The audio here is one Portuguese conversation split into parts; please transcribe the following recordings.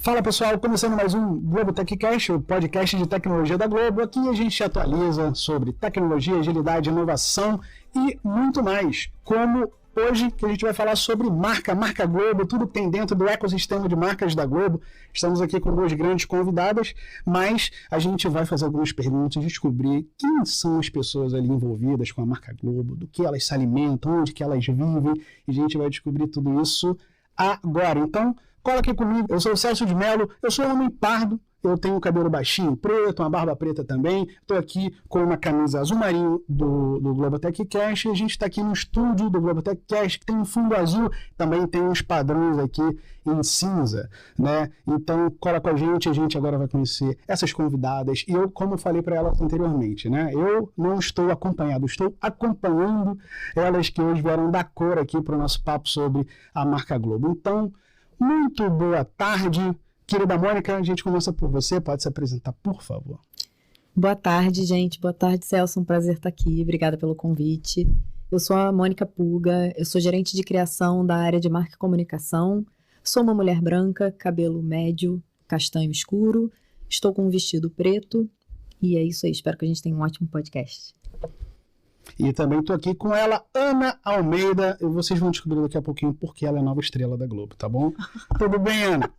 Fala pessoal, começando mais um Globo TechCast, o podcast de tecnologia da Globo. Aqui a gente atualiza sobre tecnologia, agilidade, inovação e muito mais. Como hoje que a gente vai falar sobre marca Globo, tudo que tem dentro do ecossistema de marcas da Globo. Estamos aqui com duas grandes convidadas, mas a gente vai fazer algumas perguntas, descobrir quem são as pessoas ali envolvidas com a marca Globo, do que elas se alimentam, onde que elas vivem, e a gente vai descobrir tudo isso agora. Então, cola aqui comigo, eu sou o Celso de Mello, eu sou um homem pardo, eu tenho o cabelo baixinho preto, uma barba preta também, estou aqui com uma camisa azul marinho do Globo TechCast, e a gente está aqui no estúdio do Globo TechCast, que tem um fundo azul, também tem uns padrões aqui em cinza, né? Então, cola com a gente agora vai conhecer essas convidadas, e eu, como eu falei para elas anteriormente, né? Eu não estou acompanhado, estou acompanhando elas que hoje vieram dar cor aqui para o nosso papo sobre a marca Globo. Então, muito boa tarde, querida Mônica, a gente começa por você, pode se apresentar, por favor. Boa tarde, gente, boa tarde, Celso, um prazer estar aqui, obrigada pelo convite. Eu sou a Mônica Puga, eu sou gerente de criação da área de marca e comunicação, sou uma mulher branca, cabelo médio, castanho escuro, estou com um vestido preto e é isso aí, espero que a gente tenha um ótimo podcast. E também estou aqui com ela, Ana Almeida, e vocês vão descobrir daqui a pouquinho porque ela é a nova estrela da Globo, tá bom? Tudo bem, Ana?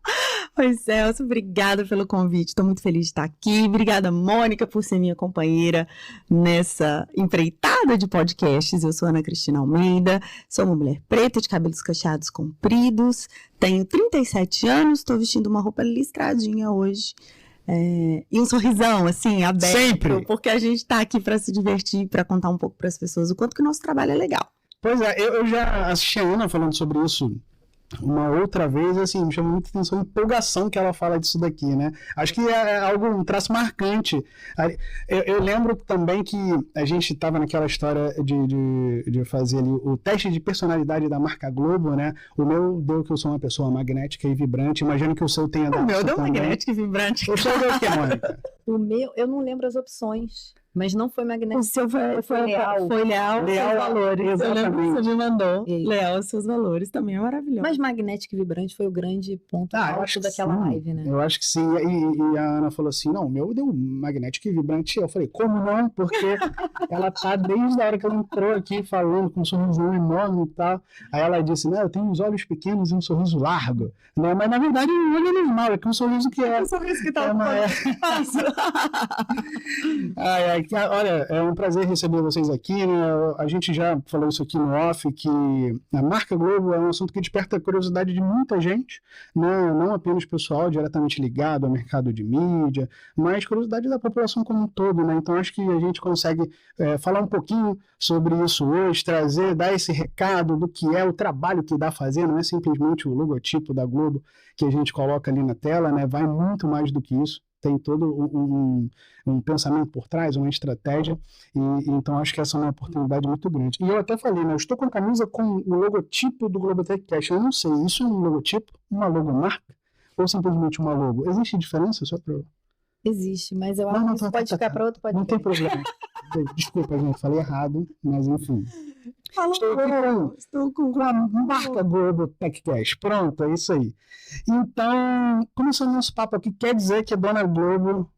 Oi, Celso, obrigada pelo convite, estou muito feliz de estar aqui, obrigada, Mônica, por ser minha companheira nessa empreitada de podcasts. Eu sou Ana Cristina Almeida, sou uma mulher preta de cabelos cacheados compridos, tenho 37 anos, estou vestindo uma roupa listradinha hoje, e um sorrisão, assim, aberto. Sempre. Porque a gente está aqui para se divertir, para contar um pouco para as pessoas o quanto que o nosso trabalho é legal. Pois é, eu já assisti a Ana falando sobre isso uma outra vez, assim, me chamou muita atenção a empolgação que ela fala disso daqui, né? Acho que é um traço marcante. Eu lembro também que a gente estava naquela história de fazer ali o teste de personalidade da marca Globo, né? O meu deu que eu sou uma pessoa magnética e vibrante, imagino que o seu tenha dado. O meu deu magnética e vibrante. O seu deu o que, Mônica? O meu, eu não lembro as opções. Mas não foi magnético. O seu foi leal. Foi leal aos seus valores. Exatamente. Eu lembro que você me mandou. Leal aos seus valores também é maravilhoso. Mas magnético e vibrante foi o grande ponto alto daquela live, né? Eu acho que sim. E a Ana falou assim, não, o meu deu magnético e vibrante. Eu falei, como não? Porque ela tá desde a hora que ela entrou aqui falando com um sorriso enorme e tal. Aí ela disse, né, eu tenho uns olhos pequenos e um sorriso largo. Né? Mas na verdade o olho é normal, é que um sorriso que é... Um sorriso que tá Olha, é um prazer receber vocês aqui, né? A gente já falou isso aqui no off, que a marca Globo é um assunto que desperta a curiosidade de muita gente, né? Não apenas pessoal diretamente ligado ao mercado de mídia, mas curiosidade da população como um todo, né? Então acho que a gente consegue falar um pouquinho sobre isso hoje, dar esse recado do que é o trabalho que dá a fazer, não é simplesmente o logotipo da Globo que a gente coloca ali na tela, né? Vai muito mais do que isso. Tem todo um pensamento por trás, uma estratégia, e então acho que essa é uma oportunidade muito grande. E eu até falei, né, eu estou com a camisa com o logotipo do Globo TechCast, eu não sei, isso é um logotipo, uma logomarca, ou simplesmente uma logo? Existe diferença? Só para... Existe, mas eu acho que isso pode ficar para outro podcast. Não tem problema. Desculpa, gente, falei errado, mas enfim. Estou com a marca Globo TechCast. Pronto, é isso aí. Então, começando nosso papo aqui, quer dizer que a Dona Globo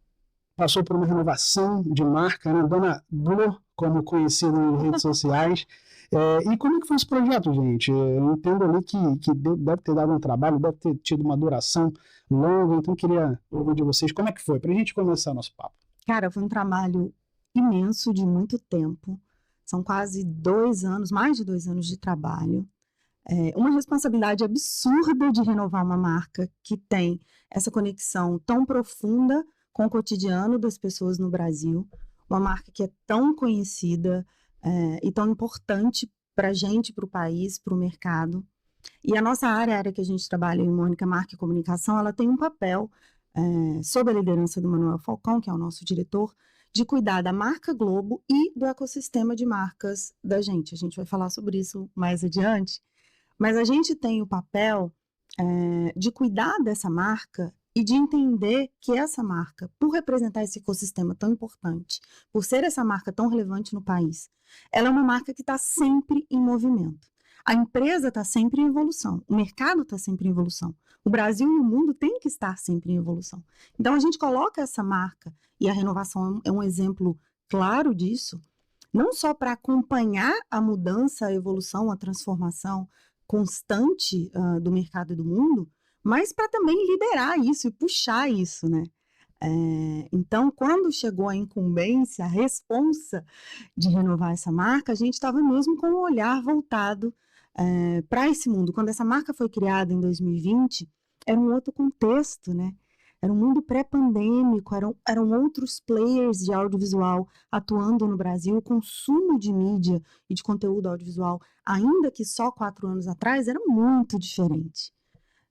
passou por uma renovação de marca, né? Dona Glo, como conhecido nas redes sociais. E como é que foi esse projeto, gente? Eu entendo ali que deve ter dado um trabalho, deve ter tido uma duração longa, então queria ouvir de vocês como é que foi, para a gente começar nosso papo. Cara, foi um trabalho imenso de muito tempo. São quase 2 anos, mais de 2 anos de trabalho. Uma responsabilidade absurda de renovar uma marca que tem essa conexão tão profunda com o cotidiano das pessoas no Brasil. Uma marca que é tão conhecida e tão importante para a gente, para o país, para o mercado. E a nossa área, a área que a gente trabalha em Mônica, Marca e Comunicação, ela tem um papel, sob a liderança do Manuel Falcão, que é o nosso diretor, de cuidar da marca Globo e do ecossistema de marcas da gente. A gente vai falar sobre isso mais adiante, mas a gente tem o papel de cuidar dessa marca e de entender que essa marca, por representar esse ecossistema tão importante, por ser essa marca tão relevante no país, ela é uma marca que está sempre em movimento. A empresa está sempre em evolução, o mercado está sempre em evolução, o Brasil e o mundo têm que estar sempre em evolução. Então, a gente coloca essa marca, e a renovação é um exemplo claro disso, não só para acompanhar a mudança, a evolução, a transformação constante do mercado e do mundo, mas para também liderar isso e puxar isso, né? Então, quando chegou a incumbência, a responsa de renovar essa marca, a gente estava mesmo com o olhar voltado para esse mundo. Quando essa marca foi criada em 2020, era um outro contexto, né? Era um mundo pré-pandêmico, eram outros players de audiovisual atuando no Brasil. O consumo de mídia e de conteúdo audiovisual, ainda que só 4 anos atrás, era muito diferente,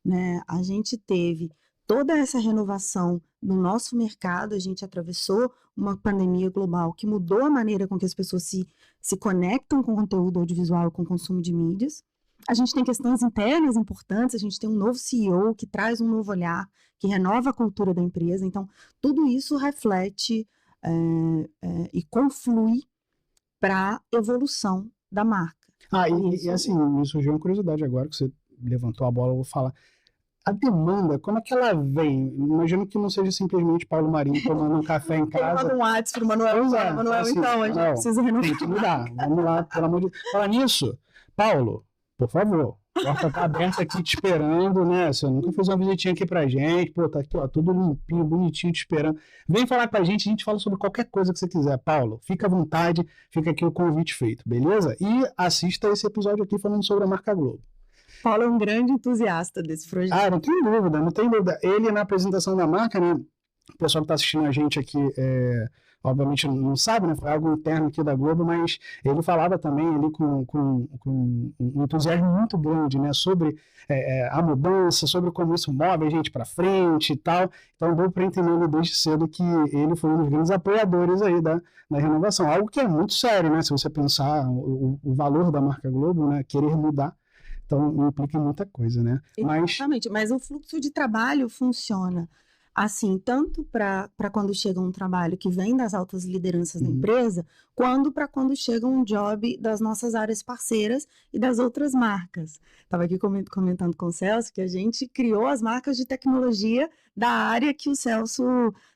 né? A gente teve toda essa renovação no nosso mercado, a gente atravessou uma pandemia global que mudou a maneira com que as pessoas se conectam com conteúdo audiovisual e com o consumo de mídias. A gente tem questões internas importantes, a gente tem um novo CEO que traz um novo olhar, que renova a cultura da empresa. Então, tudo isso reflete e conflui para a evolução da marca. E assim, me surgiu uma curiosidade agora que você levantou a bola, eu vou falar. A demanda, como é que ela vem? Imagino que não seja simplesmente Paulo Marinho tomando um café em casa. Manda um WhatsApp para o Manuel. Manuel, assim, então, a gente precisa renovar. Tem que mudar. Vamos lá, pelo amor de Deus. Fala nisso, Paulo, por favor, a porta tá aberta aqui te esperando, né? Você nunca fez uma visitinha aqui pra gente. Pô, tá aqui, ó, tudo limpinho, bonitinho, te esperando. Vem falar com a gente fala sobre qualquer coisa que você quiser. Paulo, fica à vontade, fica aqui o convite feito, beleza? E assista esse episódio aqui falando sobre a marca Globo. Paulo é um grande entusiasta desse projeto. Não tem dúvida, não tem dúvida. Ele, na apresentação da marca, né? O pessoal que está assistindo a gente aqui, obviamente não sabe, né? Foi algo interno aqui da Globo, mas ele falava também ali com um entusiasmo muito grande, né? Sobre a mudança, sobre como isso move a gente para frente e tal. Então, deu para entender desde cedo que ele foi um dos grandes apoiadores aí da renovação. Algo que é muito sério, né? Se você pensar o valor da marca Globo, né? Querer mudar. Então, implica muita coisa, né? Exatamente, mas o fluxo de trabalho funciona assim, tanto para quando chega um trabalho que vem das altas lideranças da empresa, quanto para quando chega um job das nossas áreas parceiras e das outras marcas. Estava aqui comentando com o Celso que a gente criou as marcas de tecnologia da área que o Celso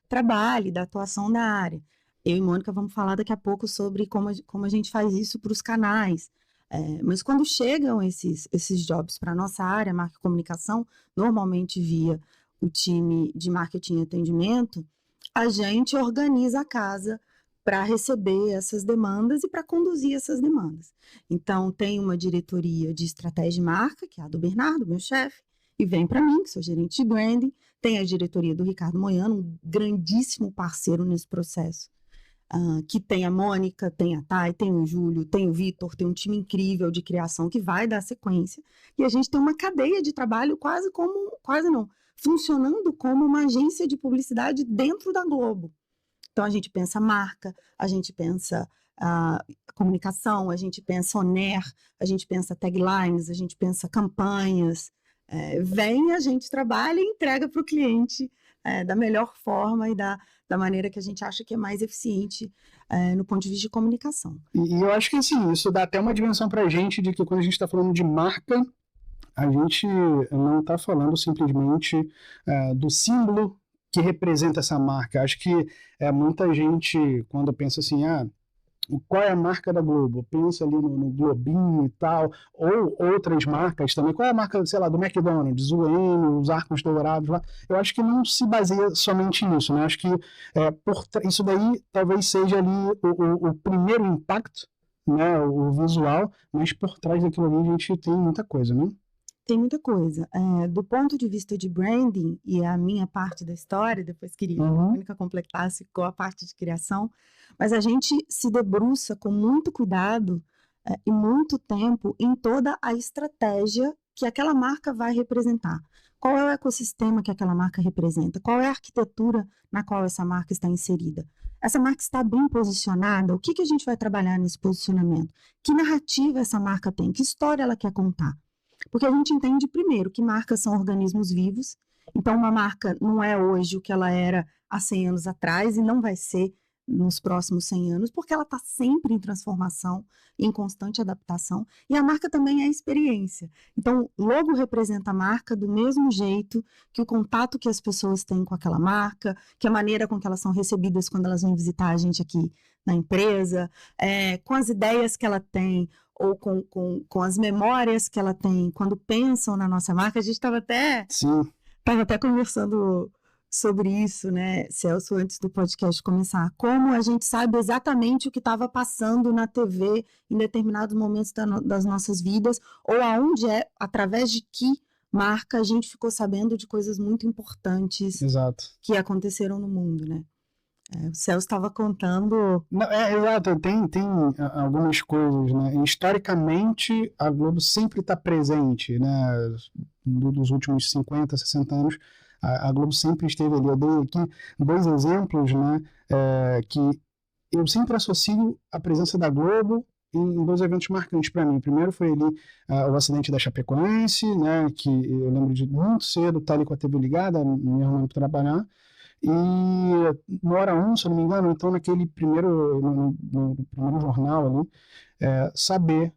trabalha, da atuação da área. Eu e Mônica vamos falar daqui a pouco sobre como a gente faz isso para os canais. Mas quando chegam esses jobs para a nossa área, marca e comunicação, normalmente via o time de marketing e atendimento, a gente organiza a casa para receber essas demandas e para conduzir essas demandas. Então, tem uma diretoria de estratégia de marca, que é a do Bernardo, meu chefe, e vem para mim, que sou gerente de branding, tem a diretoria do Ricardo Moiano, um grandíssimo parceiro nesse processo. Que tem a Mônica, tem a Thay, tem o Júlio, tem o Vitor, tem um time incrível de criação que vai dar sequência. E a gente tem uma cadeia de trabalho funcionando como uma agência de publicidade dentro da Globo. Então, a gente pensa marca, a gente pensa comunicação, a gente pensa on-air, a gente pensa taglines, a gente pensa campanhas. A gente trabalha e entrega para o cliente da melhor forma e da maneira que a gente acha que é mais eficiente no ponto de vista de comunicação. E eu acho que assim, isso dá até uma dimensão para a gente de que quando a gente está falando de marca, a gente não está falando simplesmente do símbolo que representa essa marca. Acho que muita gente, quando pensa assim, qual é a marca da Globo? Pensa ali no Globinho e tal, ou outras marcas também. Qual é a marca, sei lá, do McDonald's, o M, os arcos dourados lá? Eu acho que não se baseia somente nisso, né? Acho que isso daí talvez seja ali o primeiro impacto, né? O visual, mas por trás daquilo ali a gente tem muita coisa, né? Tem muita coisa. Do ponto de vista de branding, e a minha parte da história, depois queria que a Mônica completasse com a parte de criação, mas a gente se debruça com muito cuidado e muito tempo em toda a estratégia que aquela marca vai representar. Qual é o ecossistema que aquela marca representa? Qual é a arquitetura na qual essa marca está inserida? Essa marca está bem posicionada? O que a gente vai trabalhar nesse posicionamento? Que narrativa essa marca tem? Que história ela quer contar? Porque a gente entende, primeiro, que marcas são organismos vivos. Então, uma marca não é hoje o que ela era há 100 anos atrás e não vai ser nos próximos 100 anos, porque ela está sempre em transformação, em constante adaptação, e a marca também é experiência. Então, logo representa a marca do mesmo jeito que o contato que as pessoas têm com aquela marca, que a maneira com que elas são recebidas quando elas vêm visitar a gente aqui na empresa, com as ideias que ela tem, ou com as memórias que ela tem, quando pensam na nossa marca. A gente estava até conversando sobre isso, né, Celso, antes do podcast começar, como a gente sabe exatamente o que estava passando na TV em determinados momentos das nossas vidas, ou aonde através de que marca a gente ficou sabendo de coisas muito importantes que aconteceram no mundo, né? O Celso estava contando... Não, exato, tem algumas coisas, né? Historicamente, a Globo sempre está presente, né? Nos últimos 50, 60 anos, a Globo sempre esteve ali. Eu dei aqui 2 exemplos, né? Que eu sempre associo a presença da Globo em 2 eventos marcantes para mim. O primeiro foi ali o acidente da Chapecoense, né? Que eu lembro de muito cedo estar ali com a TV ligada, me arrumando para trabalhar. E no Hora 1, se eu não me engano, então naquele no primeiro jornal ali, saber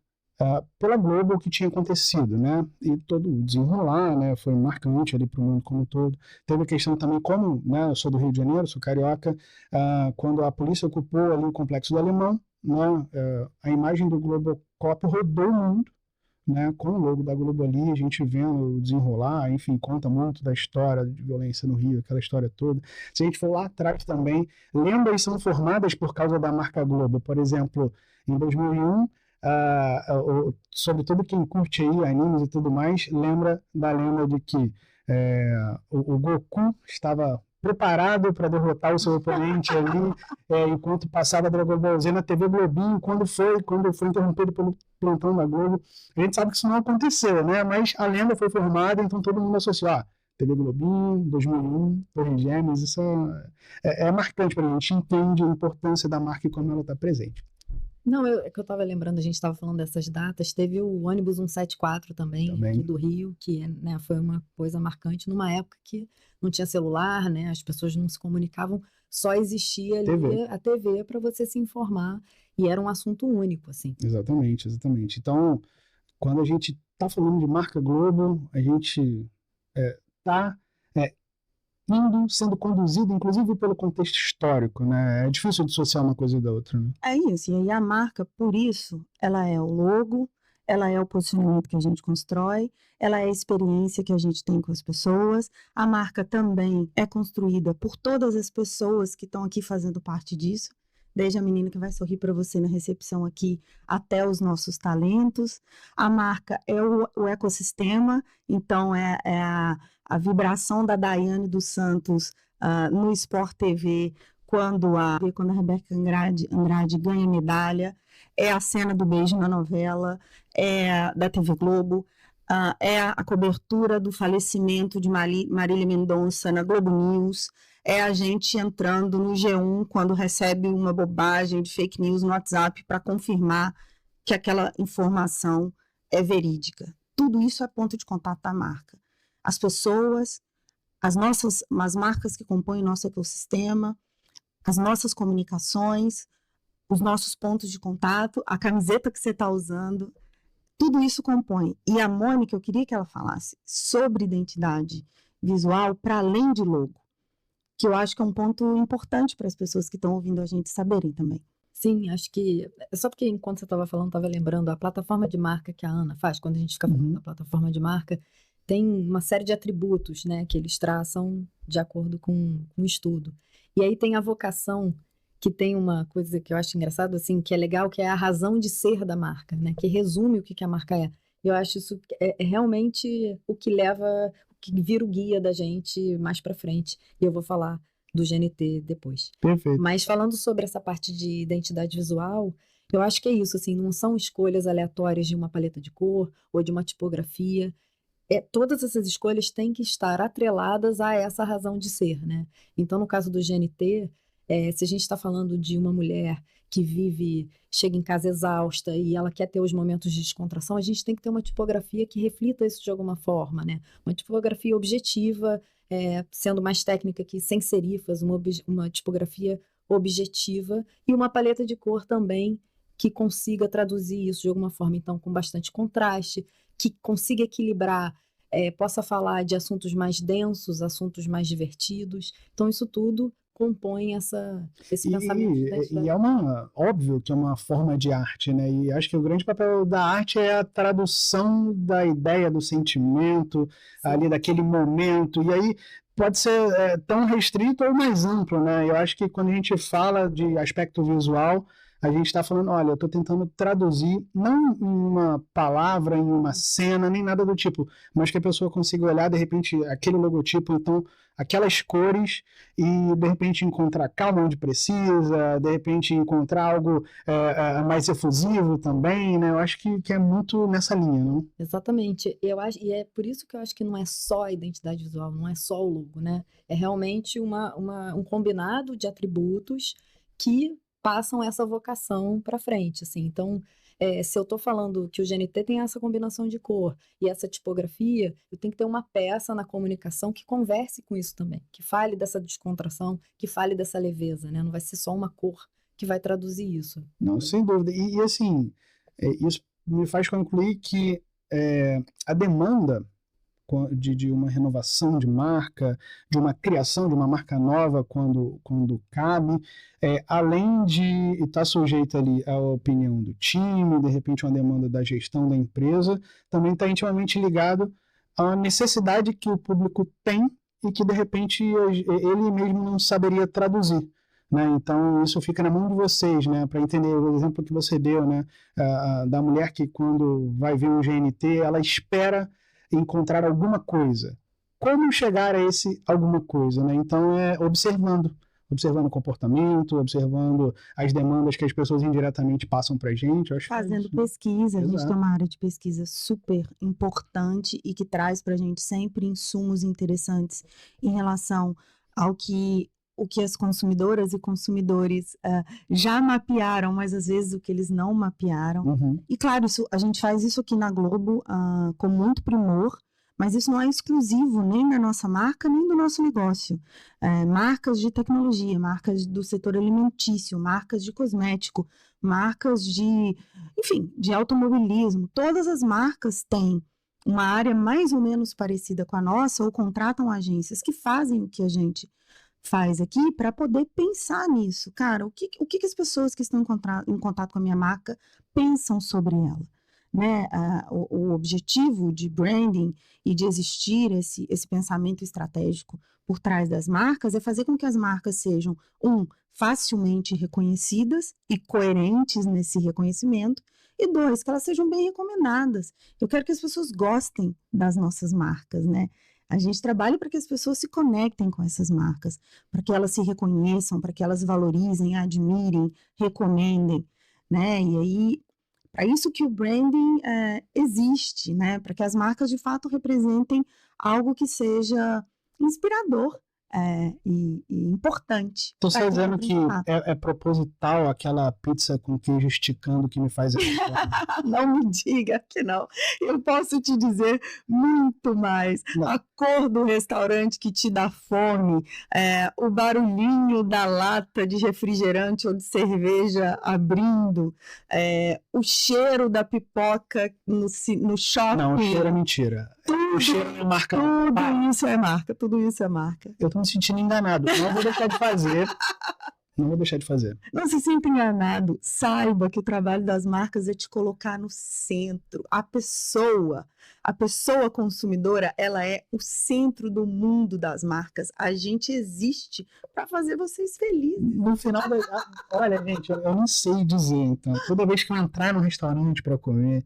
pela Globo o que tinha acontecido, né? E todo o desenrolar, né? Foi marcante ali para o mundo como um todo. Teve a questão também, como, né, eu sou do Rio de Janeiro, sou carioca, quando a polícia ocupou ali o Complexo do Alemão, né? A imagem do Globocop rodou o mundo, né, com o logo da Globo ali, a gente vendo o desenrolar, enfim, conta muito da história de violência no Rio, aquela história toda. Se a gente for lá atrás também, lendas são formadas por causa da marca Globo. Por exemplo, em 2001, sobretudo quem curte aí animes e tudo mais, lembra da lenda de que o Goku estava preparado para derrotar o seu oponente ali, enquanto passava Dragon Ball Z na TV Globinho, quando foi interrompido pelo plantão da Globo. A gente sabe que isso não aconteceu, né? Mas a lenda foi formada, então todo mundo associou. TV Globinho, 2001, Torres Gêmeas, isso é marcante para a gente, entende a importância da marca e como ela está presente. Não, que eu estava lembrando, a gente estava falando dessas datas, teve o ônibus 174 também, aqui do Rio, que, né, foi uma coisa marcante numa época que não tinha celular, né, as pessoas não se comunicavam, só existia ali a TV para você se informar, e era um assunto único, assim. Exatamente. Então, quando a gente está falando de marca Globo, a gente está sendo conduzido, inclusive, pelo contexto histórico, né? É difícil dissociar uma coisa da outra, né? É isso, e aí a marca, por isso, ela é o logo, ela é o posicionamento que a gente constrói, ela é a experiência que a gente tem com as pessoas, a marca também é construída por todas as pessoas que estão aqui fazendo parte disso, desde a menina que vai sorrir para você na recepção aqui, até os nossos talentos. A marca é o ecossistema, então é a vibração da Daiane dos Santos no Sport TV, quando a Rebeca Andrade ganha medalha, é a cena do beijo na novela, é da TV Globo, é a cobertura do falecimento de Marília Mendonça na Globo News, é a gente entrando no G1 quando recebe uma bobagem de fake news no WhatsApp para confirmar que aquela informação é verídica. Tudo isso é ponto de contato da marca. As pessoas, as marcas que compõem o nosso ecossistema, as nossas comunicações, os nossos pontos de contato, a camiseta que você está usando, tudo isso compõe. E a Mônica, eu queria que ela falasse sobre identidade visual para além de logo, que eu acho que é um ponto importante para as pessoas que estão ouvindo a gente saberem também. Sim, acho que, só porque enquanto você estava falando, estava lembrando, a plataforma de marca que a Ana faz, quando a gente fica falando da plataforma de marca, tem uma série de atributos, né, que eles traçam de acordo com o estudo. E aí tem a vocação, que tem uma coisa que eu acho engraçado, assim, que é legal, que é a razão de ser da marca, né, que resume o que a marca é. Eu acho isso é realmente o que leva, o que vira o guia da gente mais para frente. E eu vou falar do GNT depois. Perfeito. Mas falando sobre essa parte de identidade visual, eu acho que é isso, assim, não são escolhas aleatórias de uma paleta de cor ou de uma tipografia. Todas essas escolhas têm que estar atreladas a essa razão de ser, né? Então, no caso do GNT, se a gente está falando de uma mulher que chega em casa exausta e ela quer ter os momentos de descontração, a gente tem que ter uma tipografia que reflita isso de alguma forma, né? Uma tipografia objetiva, sendo mais técnica, que sem serifas, uma tipografia objetiva, e uma paleta de cor também que consiga traduzir isso de alguma forma, então, com bastante contraste, que consiga equilibrar, possa falar de assuntos mais densos, assuntos mais divertidos. Então, isso tudo compõe esse pensamento. E óbvio que é uma forma de arte, né? E acho que o grande papel da arte é a tradução da ideia, do sentimento, ali daquele momento. E aí pode ser tão restrito ou mais amplo, né? Eu acho que quando a gente fala de aspecto visual, a gente está falando, olha, eu estou tentando traduzir, não uma palavra, em uma cena, nem nada do tipo, mas que a pessoa consiga olhar, de repente, aquele logotipo, então, aquelas cores, e de repente encontrar calma onde precisa, de repente encontrar algo mais efusivo também, né? Eu acho que é muito nessa linha, não? Exatamente. Eu acho, e é por isso que eu acho que não é só a identidade visual, não é só o logo, né? É realmente um combinado de atributos que passam essa vocação para frente, assim. Então, se eu estou falando que o GNT tem essa combinação de cor e essa tipografia, eu tenho que ter uma peça na comunicação que converse com isso também, que fale dessa descontração, que fale dessa leveza, né? Não vai ser só uma cor que vai traduzir isso. Não, sem dúvida. E assim, isso me faz concluir que a demanda de uma renovação de marca, de uma criação de uma marca nova quando cabe, além de estar sujeito ali à opinião do time, de repente uma demanda da gestão da empresa, também está intimamente ligado à necessidade que o público tem e que de repente ele mesmo não saberia traduzir. Né? Então isso fica na mão de vocês, né? Para entender o exemplo que você deu, né? Da mulher que quando vai ver um GNT, ela espera encontrar alguma coisa. Como chegar a esse alguma coisa, né? Então observando o comportamento, observando as demandas que as pessoas indiretamente passam para a gente. Fazendo pesquisa, a gente tem uma área de pesquisa super importante e que traz para a gente sempre insumos interessantes em relação ao que as consumidoras e consumidores já mapearam, mas às vezes o que eles não mapearam. Uhum. E claro, a gente faz isso aqui na Globo com muito primor, mas isso não é exclusivo nem da nossa marca, nem do nosso negócio. Marcas de tecnologia, marcas do setor alimentício, marcas de cosmético, marcas de automobilismo, todas as marcas têm uma área mais ou menos parecida com a nossa ou contratam agências que fazem o que a gente faz aqui para poder pensar nisso. Cara, o que as pessoas que estão em contato com a minha marca pensam sobre ela? Né? O objetivo de branding e de existir esse pensamento estratégico por trás das marcas é fazer com que as marcas sejam, facilmente reconhecidas e coerentes nesse reconhecimento, e 2, que elas sejam bem recomendadas. Eu quero que as pessoas gostem das nossas marcas, né? A gente trabalha para que as pessoas se conectem com essas marcas, para que elas se reconheçam, para que elas valorizem, admirem, recomendem, né? E aí, para isso que o branding existe, né? Para que as marcas de fato representem algo que seja inspirador e importante. Estou só dizendo que é proposital aquela pizza com queijo esticando que me faz... Não me diga que não. Eu posso te dizer muito mais. Não. A cor do restaurante que te dá fome, o barulhinho da lata de refrigerante ou de cerveja abrindo, o cheiro da pipoca no shopping. Não, o cheiro é mentira. O cheiro é marca. Tudo isso é marca. Eu tô me sentindo enganado. Não vou deixar de fazer. Não se sinta enganado. Saiba que o trabalho das marcas é te colocar no centro. A pessoa consumidora, ela é o centro do mundo das marcas. A gente existe para fazer vocês felizes. No final olha, gente, eu não sei dizer, então. Toda vez que eu entrar no restaurante para comer,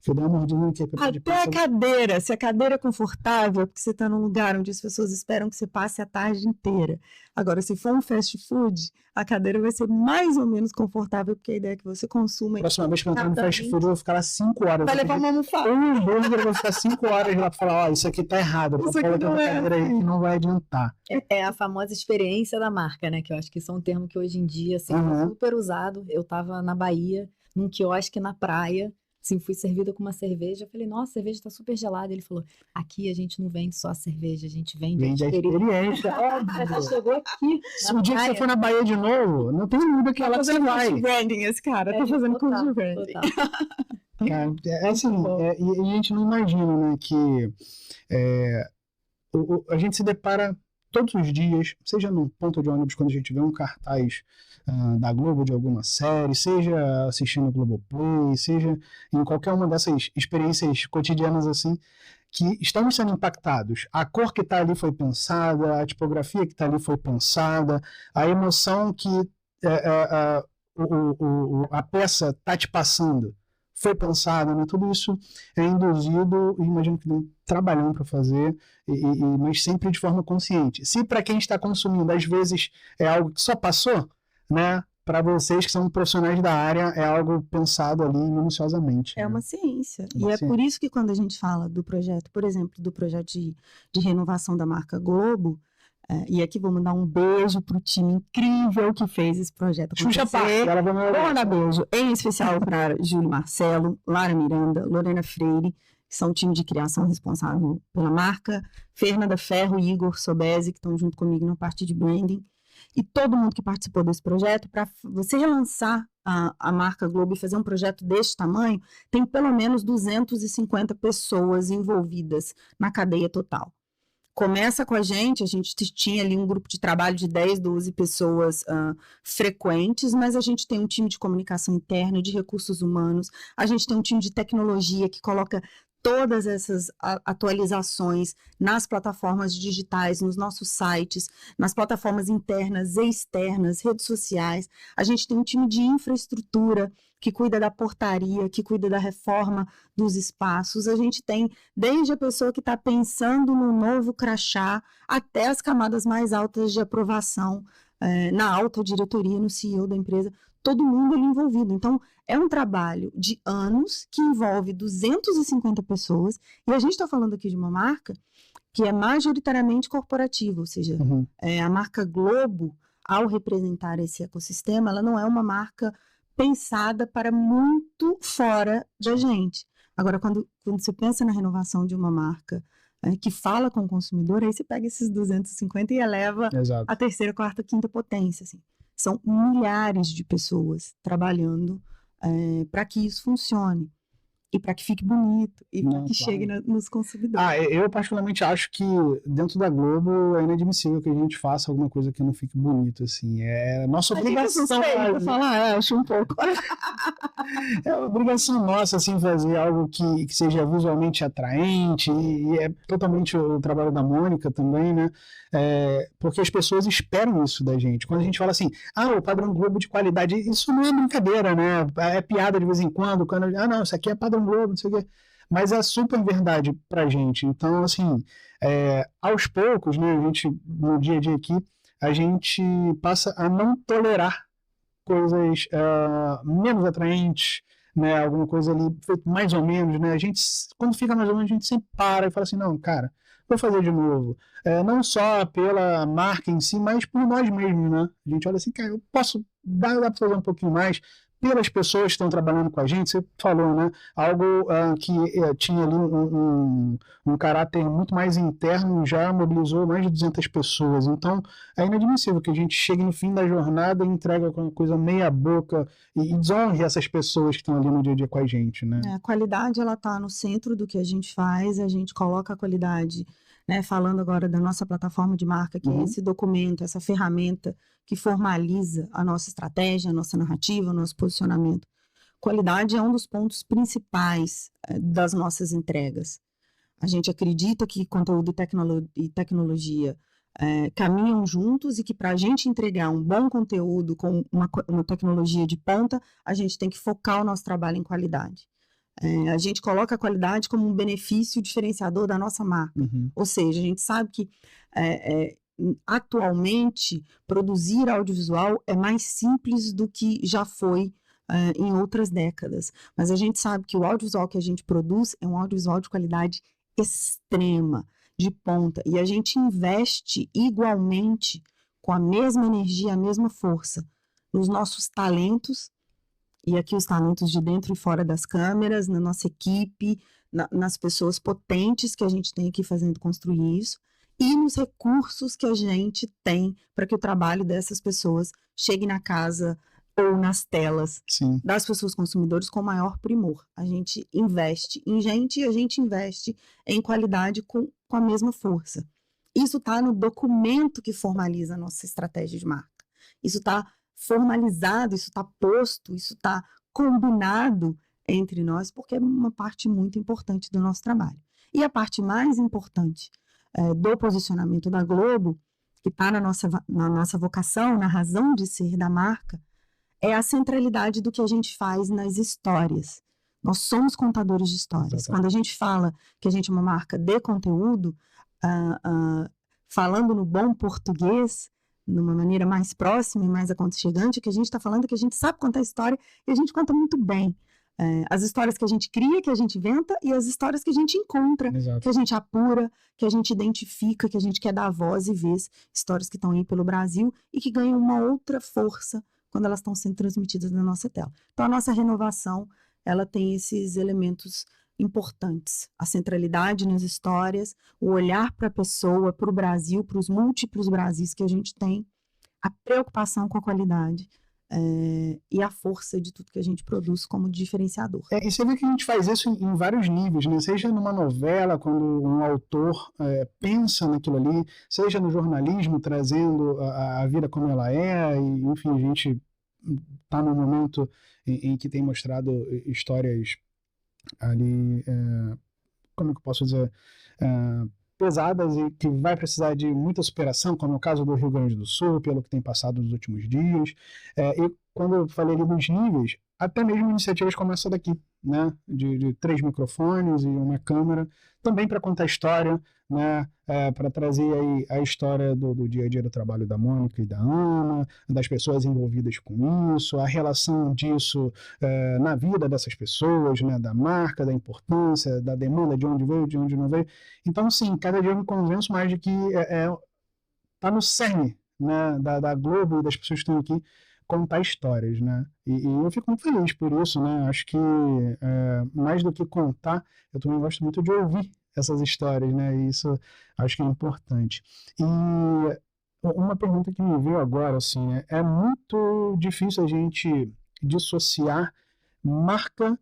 eu dou uma mordida aqui. Até a cadeira. Se a cadeira é confortável, é porque você está num lugar onde as pessoas esperam que você passe a tarde inteira. Agora, se for um fast food, a cadeira vai ser mais ou menos confortável, porque a ideia é que você consuma. Próxima vez que eu entrar no fast food, eu vou ficar lá 5 horas. Vai levar uma almofada. Eu vou ficar 5 horas lá para falar, isso aqui tá errado. Isso aqui não é cadeira aí que não vai adiantar. É a famosa experiência da marca, né? Que eu acho que isso é um termo que hoje em dia assim, é super usado. Eu estava na Bahia, num quiosque na praia, Assim, fui servida com uma cerveja, eu falei, nossa, a cerveja tá super gelada. Ele falou, aqui a gente não vende só a cerveja, a gente vende a Vende a experiência. Ela chegou aqui. Se um dia que você for na Bahia de novo, não tem dúvida que ela você vai. Branding, esse cara. Tá fazendo curso de branding. Total. É assim, e a gente não imagina, né, que a gente se depara todos os dias, seja no ponto de ônibus, quando a gente vê um cartaz da Globo de alguma série, seja assistindo o Globoplay, seja em qualquer uma dessas experiências cotidianas assim, que estamos sendo impactados. A cor que está ali foi pensada, a tipografia que está ali foi pensada, a emoção que a peça está te passando foi pensada, né? Tudo isso é induzido, e imagino que tem trabalhando para fazer, mas sempre de forma consciente. Se para quem está consumindo, às vezes é algo que só passou, né? Para vocês que são profissionais da área, é algo pensado ali minuciosamente. É né? uma ciência. Uma E ciência. é por isso que quando a gente fala do projeto, por exemplo, do projeto de renovação da marca Globo, e aqui vou mandar um beijo pro time incrível que fez esse projeto Xuxa acontecer. Park, ela vai me Vou mandar beijo, em especial para Júlio Marcelo, Lara Miranda, Lorena Freire, que são o time de criação responsável pela marca, Fernanda Ferro e Igor Sobesi, que estão junto comigo na parte de branding, e todo mundo que participou desse projeto. Para você relançar a marca Globo e fazer um projeto desse tamanho, tem pelo menos 250 pessoas envolvidas na cadeia total. Começa com a gente tinha ali um grupo de trabalho de 10, 12 pessoas frequentes, mas a gente tem um time de comunicação interna, de recursos humanos, a gente tem um time de tecnologia que coloca todas essas atualizações nas plataformas digitais, nos nossos sites, nas plataformas internas e externas, redes sociais. A gente tem um time de infraestrutura que cuida da portaria, que cuida da reforma dos espaços. A gente tem desde a pessoa que está pensando no novo crachá até as camadas mais altas de aprovação na alta diretoria, no CEO da empresa, todo mundo ali envolvido. Então, é um trabalho de anos que envolve 250 pessoas, e a gente está falando aqui de uma marca que é majoritariamente corporativa, ou seja, a marca Globo, ao representar esse ecossistema, ela não é uma marca pensada para muito fora da gente. Agora, quando você pensa na renovação de uma marca que fala com o consumidor, aí você pega esses 250 e eleva a terceira, quarta, quinta potência, assim. São milhares de pessoas trabalhando para que isso funcione. E para que fique bonito, e para que chegue nos consumidores. Eu particularmente acho que dentro da Globo é inadmissível que a gente faça alguma coisa que não fique bonito, assim. É nossa obrigação. Para falar, acho um pouco. É obrigação nossa, assim, fazer algo que seja visualmente atraente, e é totalmente o trabalho da Mônica também, né? Porque as pessoas esperam isso da gente. Quando a gente fala assim, o padrão Globo de qualidade, isso não é brincadeira, né? É piada de vez em quando, não, isso aqui é padrão Globo, não sei o quê. Mas é super verdade pra gente. Então, assim, aos poucos, né, a gente, no dia a dia aqui, a gente passa a não tolerar coisas menos atraentes, né, alguma coisa ali mais ou menos, né, a gente, quando fica mais ou menos, a gente sempre para e fala assim, não, cara, vou fazer de novo. Não só pela marca em si, mas por nós mesmos, né, a gente olha assim, cara, eu posso, dá pra fazer um pouquinho mais, pelas pessoas que estão trabalhando com a gente. Você falou, né? Algo que tinha ali um caráter muito mais interno, já mobilizou mais de 200 pessoas. Então, é inadmissível que a gente chegue no fim da jornada e entregue uma coisa meia boca e desonre essas pessoas que estão ali no dia a dia com a gente, né? A qualidade, ela está no centro do que a gente faz, a gente coloca a qualidade, né? Falando agora da nossa plataforma de marca, que é esse documento, essa ferramenta que formaliza a nossa estratégia, a nossa narrativa, o nosso posicionamento. Qualidade é um dos pontos principais das nossas entregas. A gente acredita que conteúdo e tecnologia caminham juntos, e que para a gente entregar um bom conteúdo com uma tecnologia de ponta, a gente tem que focar o nosso trabalho em qualidade. A gente coloca a qualidade como um benefício diferenciador da nossa marca. Ou seja, a gente sabe que atualmente produzir audiovisual é mais simples do que já foi em outras décadas, mas a gente sabe que o audiovisual que a gente produz é um audiovisual de qualidade extrema, de ponta, e a gente investe igualmente, com a mesma energia, a mesma força, nos nossos talentos E aqui os talentos de dentro e fora das câmeras, na nossa equipe, nas pessoas potentes que a gente tem aqui fazendo construir isso, e nos recursos que a gente tem para que o trabalho dessas pessoas chegue na casa ou nas telas Sim. das pessoas consumidoras com maior primor. A gente investe em gente e a gente investe em qualidade com a mesma força. Isso está no documento que formaliza a nossa estratégia de marca. Isso está formalizado, isso está posto, isso está combinado entre nós, porque é uma parte muito importante do nosso trabalho. E a parte mais importante do posicionamento da Globo, que está na nossa vocação, na razão de ser da marca, é a centralidade do que a gente faz nas histórias. Nós somos contadores de histórias. Exatamente. Quando a gente fala que a gente é uma marca de conteúdo, falando no bom português, numa maneira mais próxima e mais aconchegante, que a gente está falando que a gente sabe contar história e a gente conta muito bem. As histórias que a gente cria, que a gente inventa, e as histórias que a gente encontra, Exato. que a gente apura, que a gente identifica, que a gente quer dar voz e vez, histórias que estão aí pelo Brasil e que ganham uma outra força quando elas estão sendo transmitidas na nossa tela. Então, a nossa renovação, ela tem esses elementos importantes. A centralidade nas histórias, o olhar para a pessoa, para o Brasil, para os múltiplos Brasis que a gente tem, a preocupação com a qualidade e a força de tudo que a gente produz como diferenciador. E você vê que a gente faz isso em vários níveis, né? Seja numa novela, quando um autor pensa naquilo ali, seja no jornalismo, trazendo a vida como ela é, e, enfim, a gente está num momento em que tem mostrado histórias ali, como é que eu posso dizer, pesadas e que vai precisar de muita superação, como é o caso do Rio Grande do Sul, pelo que tem passado nos últimos dias. E quando eu falei ali dos níveis, até mesmo iniciativas como essa daqui, né, de 3 microfones e uma câmera, também para contar história, né, para trazer aí a história do dia a dia do trabalho da Mônica e da Ana, das pessoas envolvidas com isso, a relação disso na vida dessas pessoas, né, da marca, da importância, da demanda, de onde veio, de onde não veio. Então, sim, cada dia eu me convenço mais de que está no cerne, né, da Globo e das pessoas que estão aqui, contar histórias, né? E eu fico muito feliz por isso, né? Acho que mais do que contar, eu também gosto muito de ouvir essas histórias, né? E isso acho que é importante. E uma pergunta que me veio agora, assim, é muito difícil a gente dissociar marca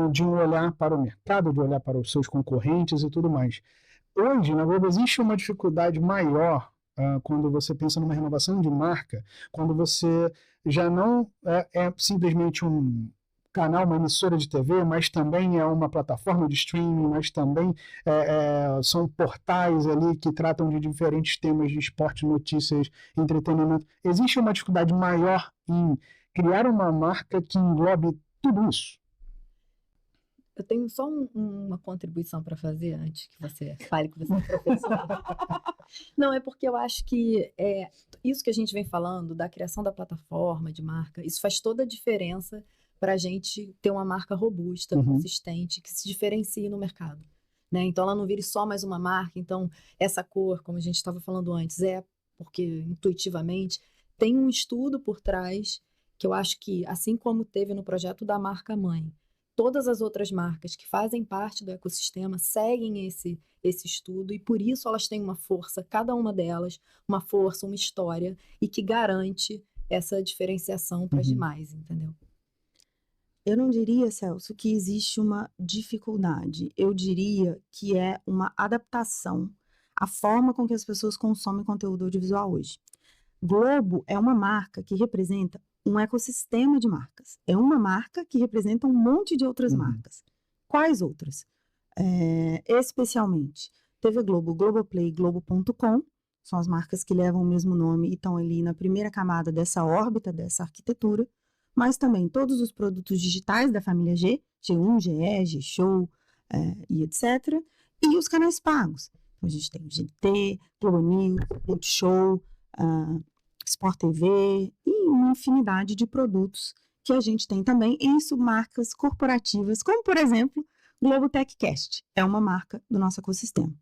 de um olhar para o mercado, de olhar para os seus concorrentes e tudo mais. Hoje, na Globo, existe uma dificuldade maior quando você pensa numa renovação de marca, quando você já não é simplesmente um canal, uma emissora de TV, mas também é uma plataforma de streaming, mas também são portais ali que tratam de diferentes temas de esporte, notícias, entretenimento. Existe uma dificuldade maior em criar uma marca que englobe tudo isso? Eu tenho só uma contribuição para fazer antes que você fale que você é professor. Não, é porque eu acho que isso que a gente vem falando, da criação da plataforma de marca, isso faz toda a diferença para a gente ter uma marca robusta, consistente, que se diferencie no mercado. Né? Então, ela não vire só mais uma marca. Então, essa cor, como a gente estava falando antes, porque intuitivamente tem um estudo por trás que eu acho que, assim como teve no projeto da marca mãe, todas as outras marcas que fazem parte do ecossistema seguem esse estudo e por isso elas têm uma força, cada uma delas, uma força, uma história e que garante essa diferenciação para as demais, entendeu? Eu não diria, Celso, que existe uma dificuldade. Eu diria que é uma adaptação à forma com que as pessoas consomem conteúdo audiovisual hoje. Globo é uma marca que representa um ecossistema de marcas. É uma marca que representa um monte de outras marcas. Quais outras? Especialmente TV Globo, Globoplay, Globo.com, são as marcas que levam o mesmo nome e estão ali na primeira camada dessa órbita, dessa arquitetura, mas também todos os produtos digitais da família G, G1, GE, G-Show e etc. E os canais pagos. Então, a gente tem o GT, Globo News, Multishow, Sport TV e uma infinidade de produtos que a gente tem também em submarcas corporativas, como, por exemplo, Globo TechCast, é uma marca do nosso ecossistema.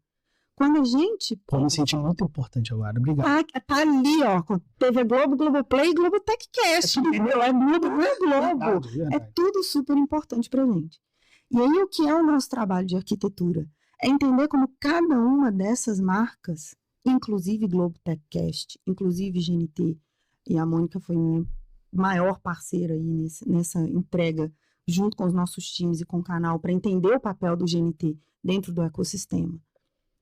Quando a gente Pô, me senti muito importante agora. Obrigado. tá ali, ó, com TV Globo, Globoplay, Globotechcast, entendeu? É Globo, é Globo. Verdade, É verdade. tudo super importante pra gente. E aí, o que é o nosso trabalho de arquitetura? É entender como cada uma dessas marcas, inclusive Globotechcast, inclusive GNT, e a Mônica foi minha maior parceira aí nessa entrega, junto com os nossos times e com o canal, para entender o papel do GNT dentro do ecossistema.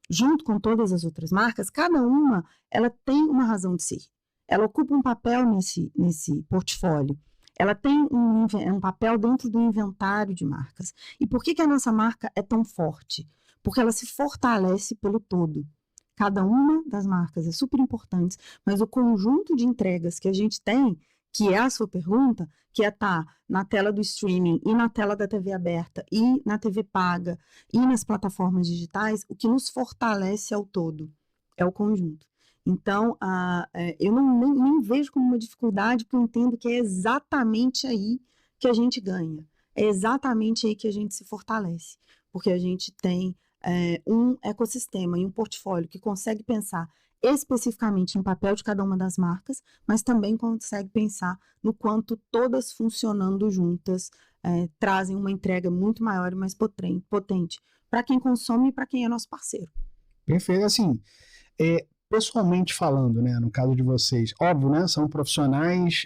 Junto com todas as outras marcas, cada uma ela tem uma razão de ser. Ela ocupa um papel nesse portfólio. Ela tem um papel dentro do inventário de marcas. E por que a nossa marca é tão forte? Porque ela se fortalece pelo todo. Cada uma das marcas é super importante, mas o conjunto de entregas que a gente tem, que é a sua pergunta, que é estar na tela do streaming e na tela da TV aberta e na TV paga e nas plataformas digitais, o que nos fortalece ao todo é o conjunto. Então, eu nem vejo como uma dificuldade, porque eu entendo que é exatamente aí que a gente ganha. É exatamente aí que a gente se fortalece, porque a gente tem um ecossistema e um portfólio que consegue pensar especificamente no papel de cada uma das marcas, mas também consegue pensar no quanto todas funcionando juntas trazem uma entrega muito maior e mais potente para quem consome e para quem é nosso parceiro. Perfeito. Assim, pessoalmente falando, né, no caso de vocês, óbvio, né, são profissionais,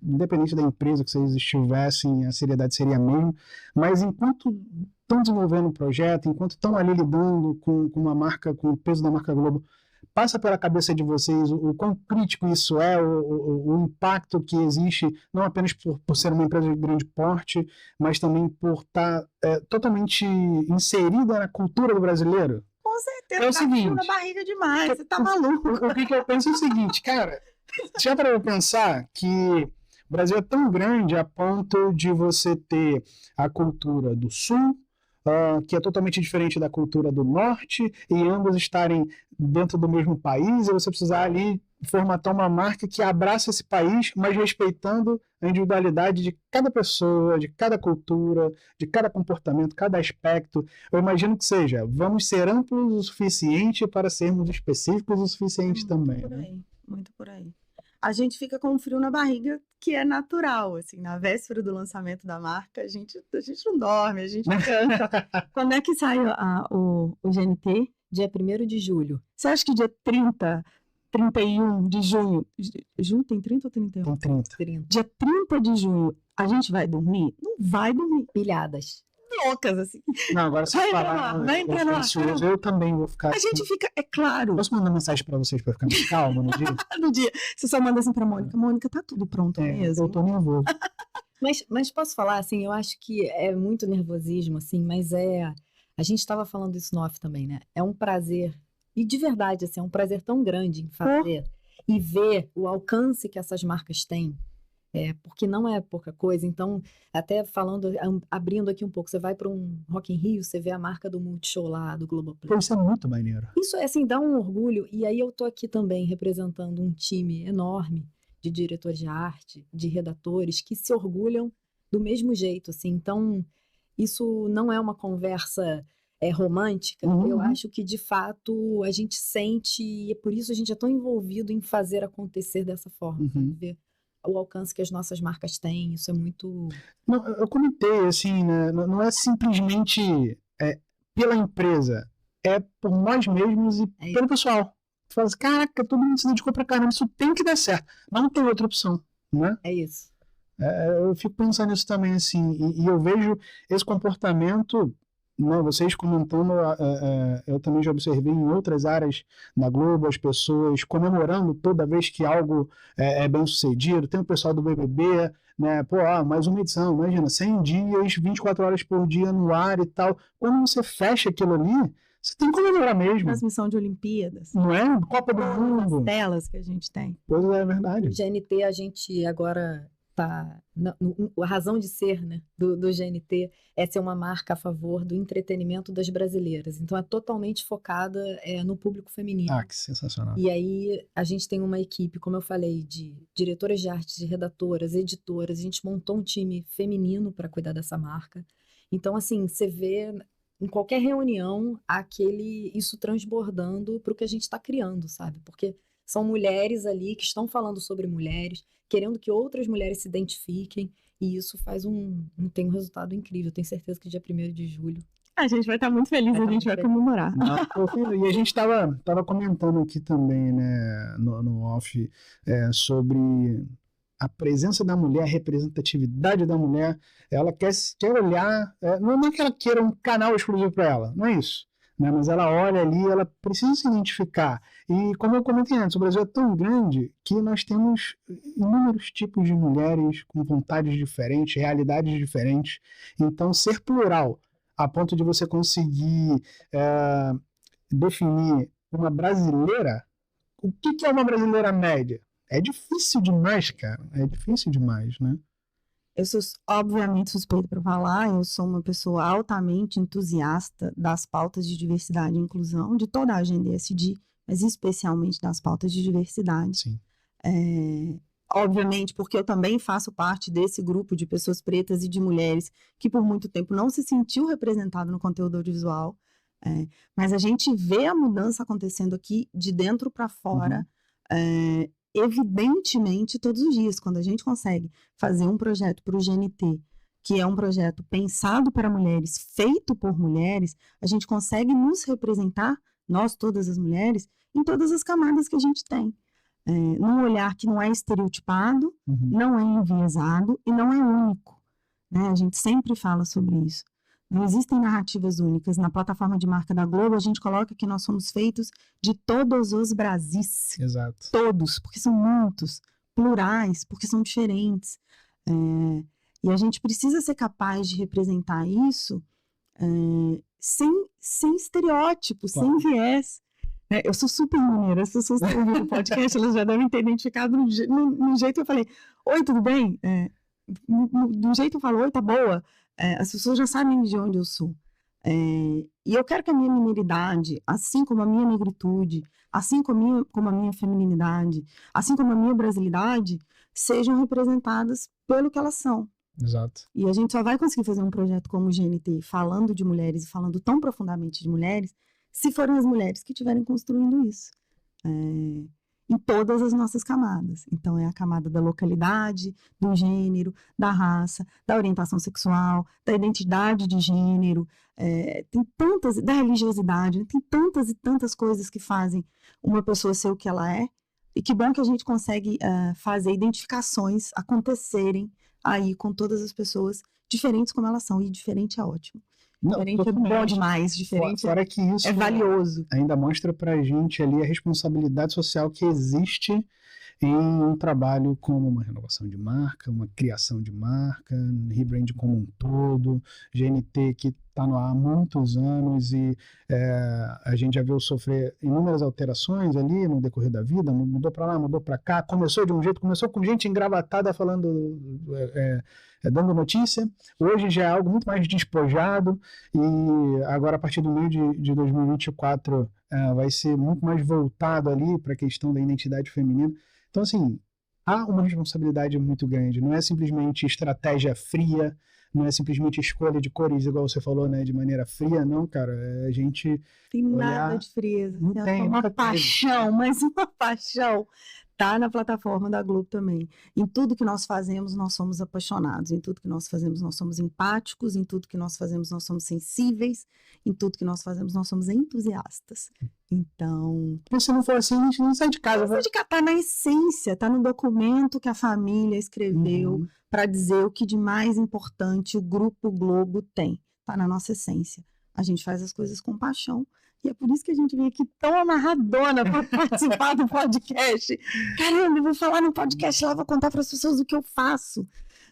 independente da empresa que vocês estivessem, a seriedade seria a mesma, mas enquanto estão desenvolvendo um projeto, enquanto estão ali lidando com uma marca, com o peso da marca Globo, passa pela cabeça de vocês o quão crítico isso é, o impacto que existe, não apenas por ser uma empresa de grande porte, mas também por estar totalmente inserida na cultura do brasileiro? Com certeza, É o seguinte, na barriga demais, você tá maluco. O que eu penso é o seguinte, cara, já para eu pensar que o Brasil é tão grande a ponto de você ter a cultura do Sul, que é totalmente diferente da cultura do Norte, e ambos estarem dentro do mesmo país, e você precisar ali formatar uma marca que abraça esse país, mas respeitando a individualidade de cada pessoa, de cada cultura, de cada comportamento, cada aspecto. Eu imagino que seja, vamos ser amplos o suficiente para sermos específicos o suficiente também. Por aí, muito por aí. A gente fica com um frio na barriga que é natural, assim, na véspera do lançamento da marca, a gente não dorme, a gente canta. Quando é que sai o GNT? Dia 1º de julho. Você acha que dia 30, 31 de junho, junho tem 30 ou 31? Com 30. Dia 30 de junho, a gente vai dormir? Não vai dormir. Pilhadas. Loucas, assim. Não, agora se Vai falar, vai entrar no ar. eu também vou ficar... A gente fica, é claro, Posso mandar mensagem para vocês para ficar mais calmo no dia? no dia, você só manda assim pra Mônica, Mônica, tá tudo pronto mesmo? Eu tô nervoso. Mas posso falar, assim, eu acho que é muito nervosismo, assim, mas a gente estava falando isso no off também, né? É um prazer, e de verdade, assim, é um prazer tão grande em fazer e ver o alcance que essas marcas têm, porque não é pouca coisa. Então, até falando, abrindo aqui um pouco, você vai para um Rock in Rio, você vê a marca do Multishow lá, do Globoplay. Pô, isso é muito maneiro. Isso, assim, dá um orgulho, e aí eu tô aqui também representando um time enorme de diretores de arte, de redatores, que se orgulham do mesmo jeito, assim. Então, isso não é uma conversa romântica. Eu acho que, de fato, a gente sente, e é por isso a gente é tão envolvido em fazer acontecer dessa forma, sabe? Ver o alcance que as nossas marcas têm, isso é muito... Não, eu comentei, assim, né, não é simplesmente pela empresa, é por nós mesmos e pelo pessoal. Tu fala assim, caraca, todo mundo se dedicou pra caramba, isso tem que dar certo. Não tem outra opção, né? É isso. Eu fico pensando nisso também, assim, e eu vejo esse comportamento, né, vocês comentando, eu também já observei em outras áreas da Globo, as pessoas comemorando toda vez que algo é bem sucedido. Tem o pessoal do BBB, né, pô, mais uma edição, imagina, 100 dias, 24 horas por dia no ar e tal. Quando você fecha aquilo ali, você tem que comemorar mesmo. Transmissão de Olimpíadas. Não é? Copa do Mundo. As telas que a gente tem. Pois é verdade. O GNT, a gente agora tá... A razão de ser, né, do GNT é ser uma marca a favor do entretenimento das brasileiras. Então, é totalmente focada no público feminino. Ah, que sensacional. E aí, a gente tem uma equipe, como eu falei, de diretoras de arte, de redatoras, editoras. A gente montou um time feminino para cuidar dessa marca. Então, assim, você vê em qualquer reunião, isso transbordando para o que a gente está criando, sabe? Porque são mulheres ali que estão falando sobre mulheres, querendo que outras mulheres se identifiquem, e isso tem um resultado incrível. Tenho certeza que dia 1º de julho. A gente vai estar muito feliz, a gente vai comemorar. E a gente tava comentando aqui também, né, no off, sobre a presença da mulher, a representatividade da mulher. Ela quer olhar, não é que ela queira um canal exclusivo para ela, não é isso, né? Mas ela olha ali, ela precisa se identificar. E como eu comentei antes, o Brasil é tão grande que nós temos inúmeros tipos de mulheres com vontades diferentes, realidades diferentes. Então, ser plural, a ponto de você conseguir definir uma brasileira, o que é uma brasileira média? É difícil demais, cara. É difícil demais, né? Eu sou, obviamente, suspeita para falar, eu sou uma pessoa altamente entusiasta das pautas de diversidade e inclusão, de toda a agenda ESG, mas especialmente das pautas de diversidade. Sim. Obviamente, porque eu também faço parte desse grupo de pessoas pretas e de mulheres que por muito tempo não se sentiu representado no conteúdo audiovisual, mas a gente vê a mudança acontecendo aqui de dentro para fora, evidentemente todos os dias. Quando a gente consegue fazer um projeto para o GNT, que é um projeto pensado para mulheres, feito por mulheres, a gente consegue nos representar, nós todas as mulheres, em todas as camadas que a gente tem. Num olhar que não é estereotipado, não é enviesado e não é único, né? A gente sempre fala sobre isso. Não existem narrativas únicas. Na plataforma de marca da Globo, a gente coloca que nós somos feitos de todos os Brasis. Exato. Todos, porque são muitos. Plurais, porque são diferentes. E a gente precisa ser capaz de representar isso sem estereótipos, sem viés. Eu sou super maneira, as pessoas que ouviram o podcast, elas já devem ter identificado no jeito que eu falei, oi, tudo bem? Do jeito que eu falo, oi, tá boa? As pessoas já sabem de onde eu sou. E eu quero que a minha mineridade, assim como a minha negritude, assim como a minha feminilidade, assim como a minha brasilidade, sejam representadas pelo que elas são. Exato. E a gente só vai conseguir fazer um projeto como o GNT, falando de mulheres e falando tão profundamente de mulheres, se forem as mulheres que estiverem construindo isso. Em todas as nossas camadas. Então, é a camada da localidade, do gênero, da raça, da orientação sexual, da identidade de gênero, tem tantas, da religiosidade, tem tantas e tantas coisas que fazem uma pessoa ser o que ela é, e que bom que a gente consegue fazer identificações acontecerem aí com todas as pessoas diferentes como elas são, e diferente é ótimo. Diferente é bom demais, diferente fora que isso é valioso. Ainda mostra pra gente ali a responsabilidade social que existe em um trabalho como uma renovação de marca, uma criação de marca, rebrand como um todo, GNT que está no ar há muitos anos e a gente já viu sofrer inúmeras alterações ali no decorrer da vida, mudou para lá, mudou para cá, começou de um jeito, começou com gente engravatada falando, dando notícia, hoje já é algo muito mais despojado e agora a partir do meio de 2024 vai ser muito mais voltado ali para a questão da identidade feminina. Então, assim, há uma responsabilidade muito grande. Não é simplesmente estratégia fria, não é simplesmente escolha de cores, igual você falou, né, de maneira fria, não, cara. A gente tem olhar... nada de frieza. Não tem, uma paixão, mas uma paixão. Tá na plataforma da Globo também. Em tudo que nós fazemos, nós somos apaixonados. Em tudo que nós fazemos, nós somos empáticos. Em tudo que nós fazemos, nós somos sensíveis. Em tudo que nós fazemos, nós somos entusiastas. Então... Se não for assim, a gente não sai de casa. Tá na essência, tá no documento que a família escreveu para dizer o que de mais importante o Grupo Globo tem. Tá na nossa essência. A gente faz as coisas com paixão. E é por isso que a gente vem aqui tão amarradona para participar do podcast. Caramba, eu vou falar no podcast lá, vou contar para as pessoas o que eu faço.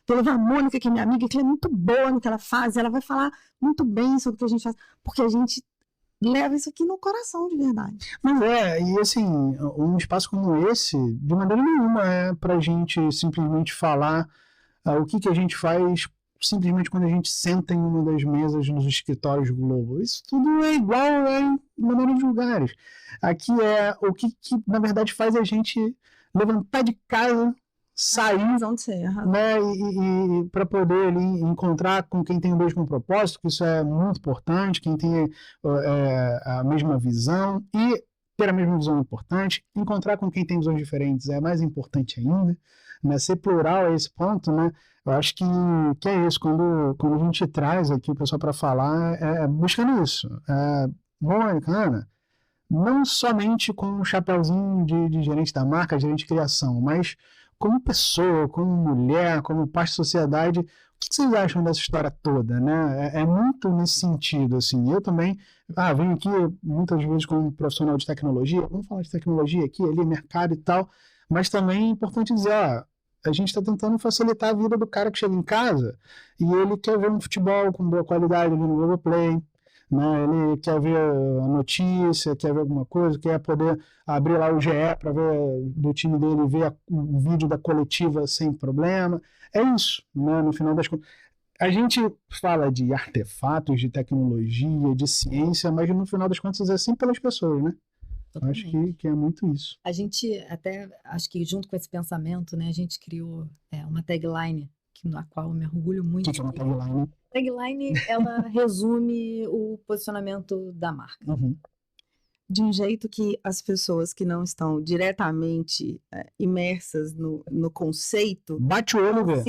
Vou levar a Mônica, que é minha amiga, que ela é muito boa no que ela faz, ela vai falar muito bem sobre o que a gente faz, porque a gente leva isso aqui no coração de verdade. Mas e assim, um espaço como esse, de maneira nenhuma é pra gente simplesmente falar o que a gente faz simplesmente quando a gente senta em uma das mesas nos escritórios Globo. Isso tudo é igual em maneira de lugares. Aqui é o que na verdade faz a gente levantar de casa, sair, Razão de ser. né, e para poder ali encontrar com quem tem o mesmo propósito, que isso é muito importante, quem tem a mesma visão, e ter a mesma visão é importante, encontrar com quem tem visões diferentes é mais importante ainda, né, ser plural a esse ponto, né, eu acho que é isso, quando a gente traz aqui o pessoal para falar, buscando isso, Mônica, Ana, não somente com o chapeuzinho de gerente da marca, gerente de criação, mas como pessoa, como mulher, como parte da sociedade, o que vocês acham dessa história toda, né? É muito nesse sentido, assim. Eu também, venho aqui muitas vezes como profissional de tecnologia, vamos falar de tecnologia aqui, ali, mercado e tal, mas também é importante dizer, a gente está tentando facilitar a vida do cara que chega em casa e ele quer ver um futebol com boa qualidade ali no Globoplay, né? Ele quer ver a notícia, quer ver alguma coisa, quer poder abrir lá o GE para ver do time dele, ver o vídeo da coletiva sem problema. É isso, né? No final das contas. A gente fala de artefatos, de tecnologia, de ciência, mas no final das contas é sempre pelas pessoas, né? Eu acho que é muito isso. A gente até, acho que junto com esse pensamento, né, a gente criou uma tagline na qual eu me orgulho muito. O que é uma tagline? Tagline, ela resume o posicionamento da marca. Uhum. De um jeito que as pessoas que não estão diretamente imersas no conceito... Bate o olho, vê.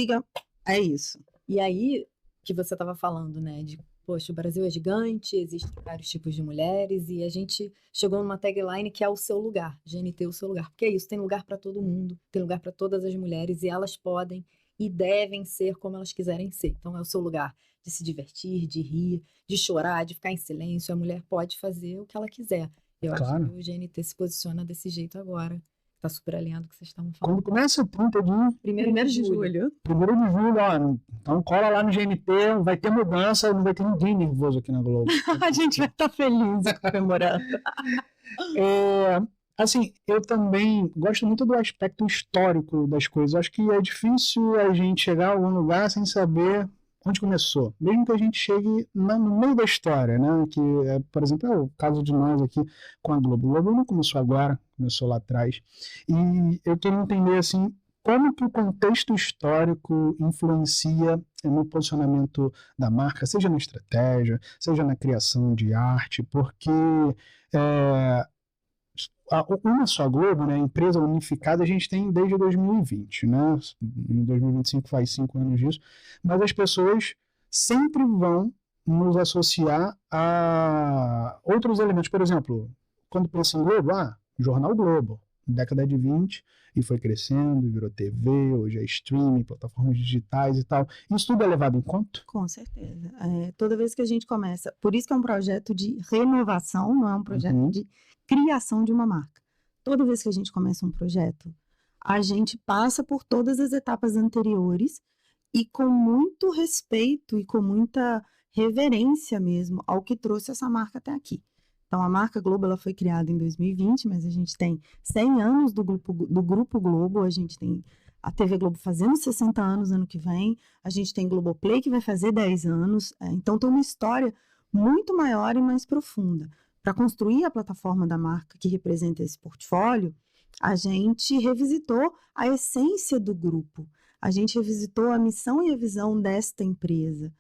É isso. E aí, que você estava falando, né, de, poxa, o Brasil é gigante, existem vários tipos de mulheres, e a gente chegou numa tagline que é o seu lugar, GNT, o seu lugar. Porque é isso, tem lugar para todo mundo, tem lugar para todas as mulheres, e elas podem e devem ser como elas quiserem ser. Então é o seu lugar de se divertir, de rir, de chorar, de ficar em silêncio. A mulher pode fazer o que ela quiser. Eu acho que o GNT se posiciona desse jeito agora. Está super alinhado com o que vocês estavam falando. Quando começa o 30 de... 1º de julho. 1º de julho, então cola lá no GNT, vai ter mudança, não vai ter ninguém nervoso aqui na Globo. A gente vai estar feliz comemorando. Assim, eu também gosto muito do aspecto histórico das coisas. Acho que é difícil a gente chegar a algum lugar sem saber onde começou. Mesmo que a gente chegue no meio da história, né? Que, por exemplo, é o caso de nós aqui com a Globo. A Globo não começou agora, começou lá atrás. E eu queria entender, assim, como que o contexto histórico influencia no posicionamento da marca, seja na estratégia, seja na criação de arte, porque... Uma só Globo, né, a empresa unificada, a gente tem desde 2020, né? Em 2025 faz 5 anos disso, mas as pessoas sempre vão nos associar a outros elementos. Por exemplo, quando pensa em Globo, Jornal Globo, década de 20, e foi crescendo, virou TV, hoje é streaming, plataformas digitais e tal. Isso tudo é levado em conta? Com certeza. Toda vez que a gente começa, por isso que é um projeto de renovação, não é um projeto de criação de uma marca. Toda vez que a gente começa um projeto, a gente passa por todas as etapas anteriores e com muito respeito e com muita reverência mesmo ao que trouxe essa marca até aqui. Então, a marca Globo ela foi criada em 2020, mas a gente tem 100 anos do Grupo Globo, a gente tem a TV Globo fazendo 60 anos ano que vem, a gente tem Globoplay que vai fazer 10 anos, então tem uma história muito maior e mais profunda. Para construir a plataforma da marca que representa esse portfólio, a gente revisitou a essência do grupo, a gente revisitou a missão e a visão desta empresa.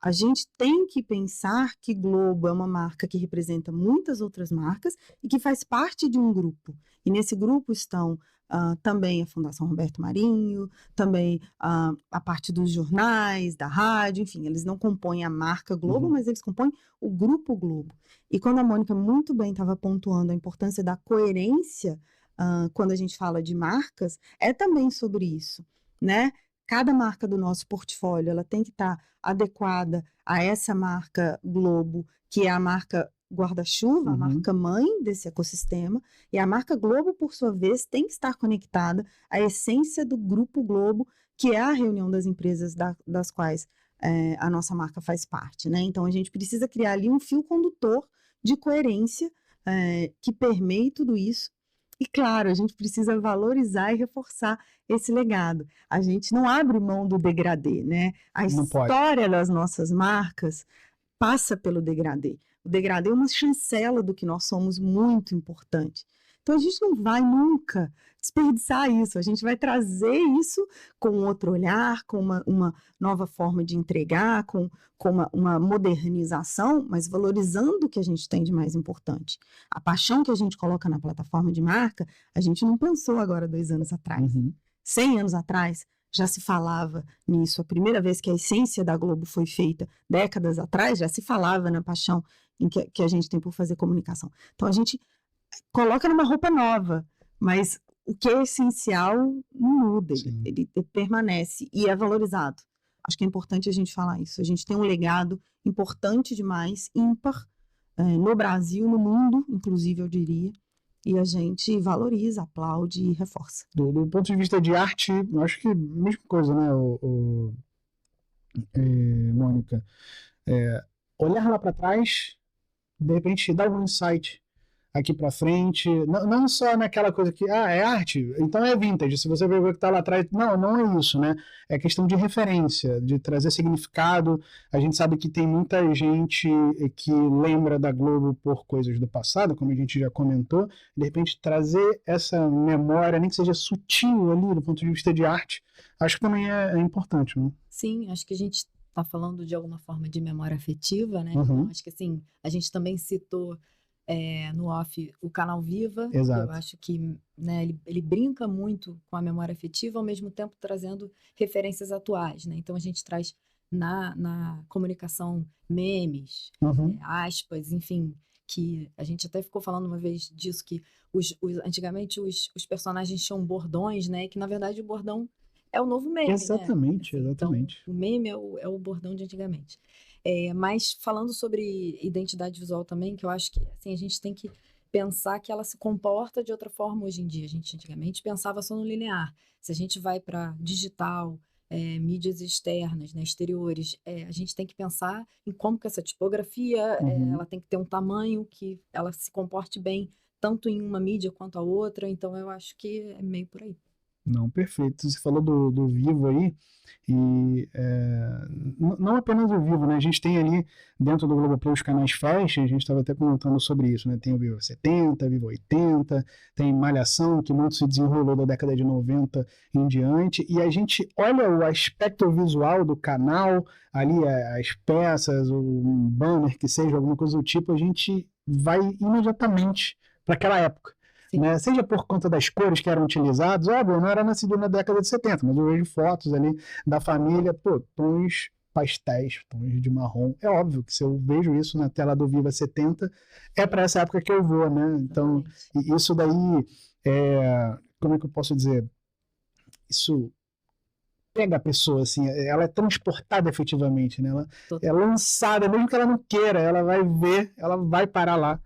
A gente tem que pensar que Globo é uma marca que representa muitas outras marcas e que faz parte de um grupo. E nesse grupo estão também a Fundação Roberto Marinho, também a parte dos jornais, da rádio, enfim, eles não compõem a marca Globo, mas eles compõem o Grupo Globo. E quando a Mônica muito bem estava pontuando a importância da coerência, quando a gente fala de marcas, é também sobre isso, né? Cada marca do nosso portfólio, ela tem que estar adequada a essa marca Globo, que é a marca guarda-chuva, a marca mãe desse ecossistema, e a marca Globo, por sua vez, tem que estar conectada à essência do Grupo Globo, que é a reunião das empresas das quais a nossa marca faz parte, né? Então, a gente precisa criar ali um fio condutor de coerência que permeie tudo isso. E, claro, a gente precisa valorizar e reforçar esse legado. A gente não abre mão do degradê, né? A história das nossas marcas passa pelo degradê. O degradê é uma chancela do que nós somos muito importante. Então, a gente não vai nunca desperdiçar isso, a gente vai trazer isso com outro olhar, com uma nova forma de entregar, com uma modernização, mas valorizando o que a gente tem de mais importante. A paixão que a gente coloca na plataforma de marca, a gente não pensou agora 2 anos atrás. 100 anos atrás, já se falava nisso. A primeira vez que a essência da Globo foi feita, décadas atrás, já se falava na paixão que a gente tem por fazer comunicação. Então, a gente coloca numa roupa nova, mas o que é essencial não muda, ele permanece e é valorizado. Acho que é importante a gente falar isso. A gente tem um legado importante demais, ímpar, no Brasil, no mundo, inclusive, eu diria, e a gente valoriza, aplaude e reforça. Do ponto de vista de arte, eu acho que a mesma coisa, né, Mônica? Olhar lá para trás, de repente, dar um insight aqui para frente, não só naquela coisa que, é arte, então é vintage, se você ver o que está lá atrás, não é isso, né? É questão de referência, de trazer significado. A gente sabe que tem muita gente que lembra da Globo por coisas do passado, como a gente já comentou, de repente trazer essa memória, nem que seja sutil ali, do ponto de vista de arte, acho que também é importante, né? Sim, acho que a gente está falando de alguma forma de memória afetiva, né? Então, acho que assim, a gente também citou no off o canal Viva. Exato. Eu acho que, né, ele brinca muito com a memória afetiva, ao mesmo tempo trazendo referências atuais, né? Então a gente traz na comunicação memes, aspas, enfim, que a gente até ficou falando uma vez disso, que antigamente os personagens tinham bordões, né? Que na verdade o bordão é o novo meme, exatamente, né? exatamente. Então, o meme é o bordão de antigamente. Mas falando sobre identidade visual também, que eu acho que assim, a gente tem que pensar que ela se comporta de outra forma hoje em dia. A gente antigamente pensava só no linear. Se a gente vai para digital, mídias externas, né, exteriores, a gente tem que pensar em como que essa tipografia ela tem que ter um tamanho que ela se comporte bem, tanto em uma mídia quanto a outra. Então eu acho que é meio por aí. Não, perfeito. Você falou do Vivo aí, e não apenas o Vivo, né? A gente tem ali dentro do Globoplay os canais Fashion, a gente estava até comentando sobre isso, né? Tem o Vivo 70, Vivo 80, tem Malhação, que muito se desenrolou da década de 90 em diante, e a gente olha o aspecto visual do canal, ali as peças, um banner que seja, alguma coisa do tipo, a gente vai imediatamente para aquela época. Né? Seja por conta das cores que eram utilizadas, óbvio, não era nascido na década de 70, mas eu vejo fotos ali da família, tons pastéis, tons de marrom. É óbvio que se eu vejo isso na tela do Viva 70, é para essa época que eu vou, né? Então, isso daí, como é que eu posso dizer? Isso pega a pessoa, assim, ela é transportada efetivamente, né? Ela é lançada, mesmo que ela não queira, ela vai ver, ela vai parar lá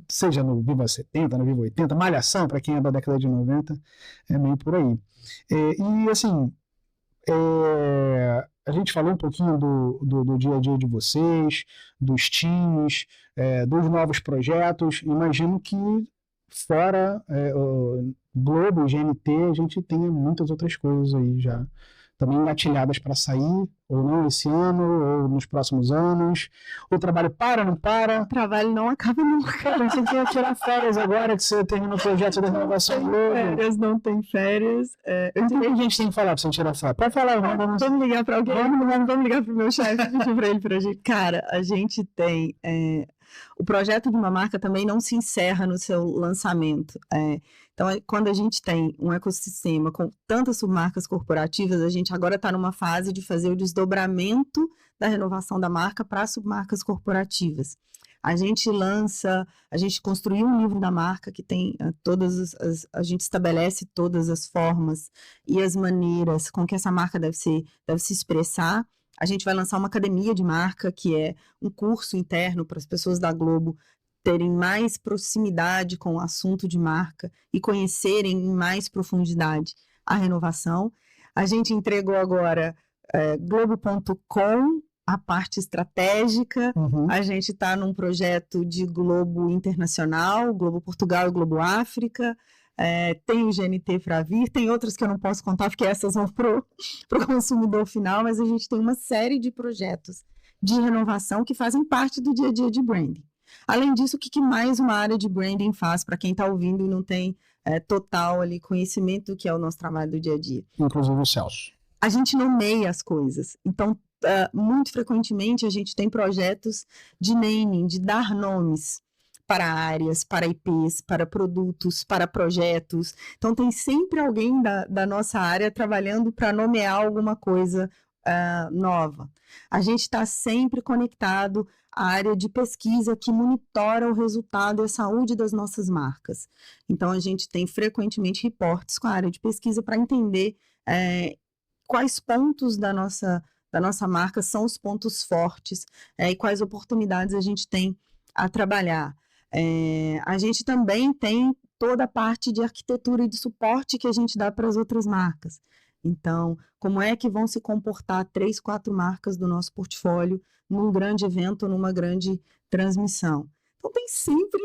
seja no Viva 70, no Viva 80, Malhação, para quem é da década de 90, é meio por aí. E assim, a gente falou um pouquinho do dia a dia de vocês, dos times, dos novos projetos. Imagino que fora Globo e GNT, a gente tenha muitas outras coisas aí já também engatilhadas para sair, ou não esse ano, ou nos próximos anos. O trabalho não para? O trabalho não acaba nunca. Cara, você quer tirar férias agora que você termina o projeto da renovação Globo? Não tem férias. O que a gente tem que falar para você tirar férias? Pode falar, vamos ligar para alguém. Vamos ligar para o meu chefe e pedir para ele pra gente. Cara, a gente tem... o projeto de uma marca também não se encerra no seu lançamento. Então, quando a gente tem um ecossistema com tantas submarcas corporativas, a gente agora está numa fase de fazer o desdobramento da renovação da marca para submarcas corporativas. A gente construiu um livro da marca que tem a gente estabelece todas as formas e as maneiras com que essa marca deve se expressar. A gente vai lançar uma academia de marca, que é um curso interno para as pessoas da Globo terem mais proximidade com o assunto de marca e conhecerem em mais profundidade a renovação. A gente entregou agora Globo.com, a parte estratégica. A gente está num projeto de Globo Internacional, Globo Portugal e Globo África. Tem o GNT para vir, tem outras que eu não posso contar, porque essas vão para o consumidor final, mas a gente tem uma série de projetos de renovação que fazem parte do dia a dia de branding. Além disso, o que mais uma área de branding faz, para quem está ouvindo e não tem total ali, conhecimento do que é o nosso trabalho do dia a dia. Inclusive o Celso. A gente nomeia as coisas. Então, muito frequentemente, a gente tem projetos de naming, de dar nomes para áreas, para IPs, para produtos, para projetos. Então, tem sempre alguém da nossa área trabalhando para nomear alguma coisa nova. A gente está sempre conectado à área de pesquisa que monitora o resultado e a saúde das nossas marcas. Então, a gente tem frequentemente reportes com a área de pesquisa para entender quais pontos da nossa marca são os pontos fortes e quais oportunidades a gente tem a trabalhar. A gente também tem toda a parte de arquitetura e de suporte que a gente dá para as outras marcas. Então, como é que vão se comportar 3, 4 marcas do nosso portfólio num grande evento, numa grande transmissão? Então, tem sempre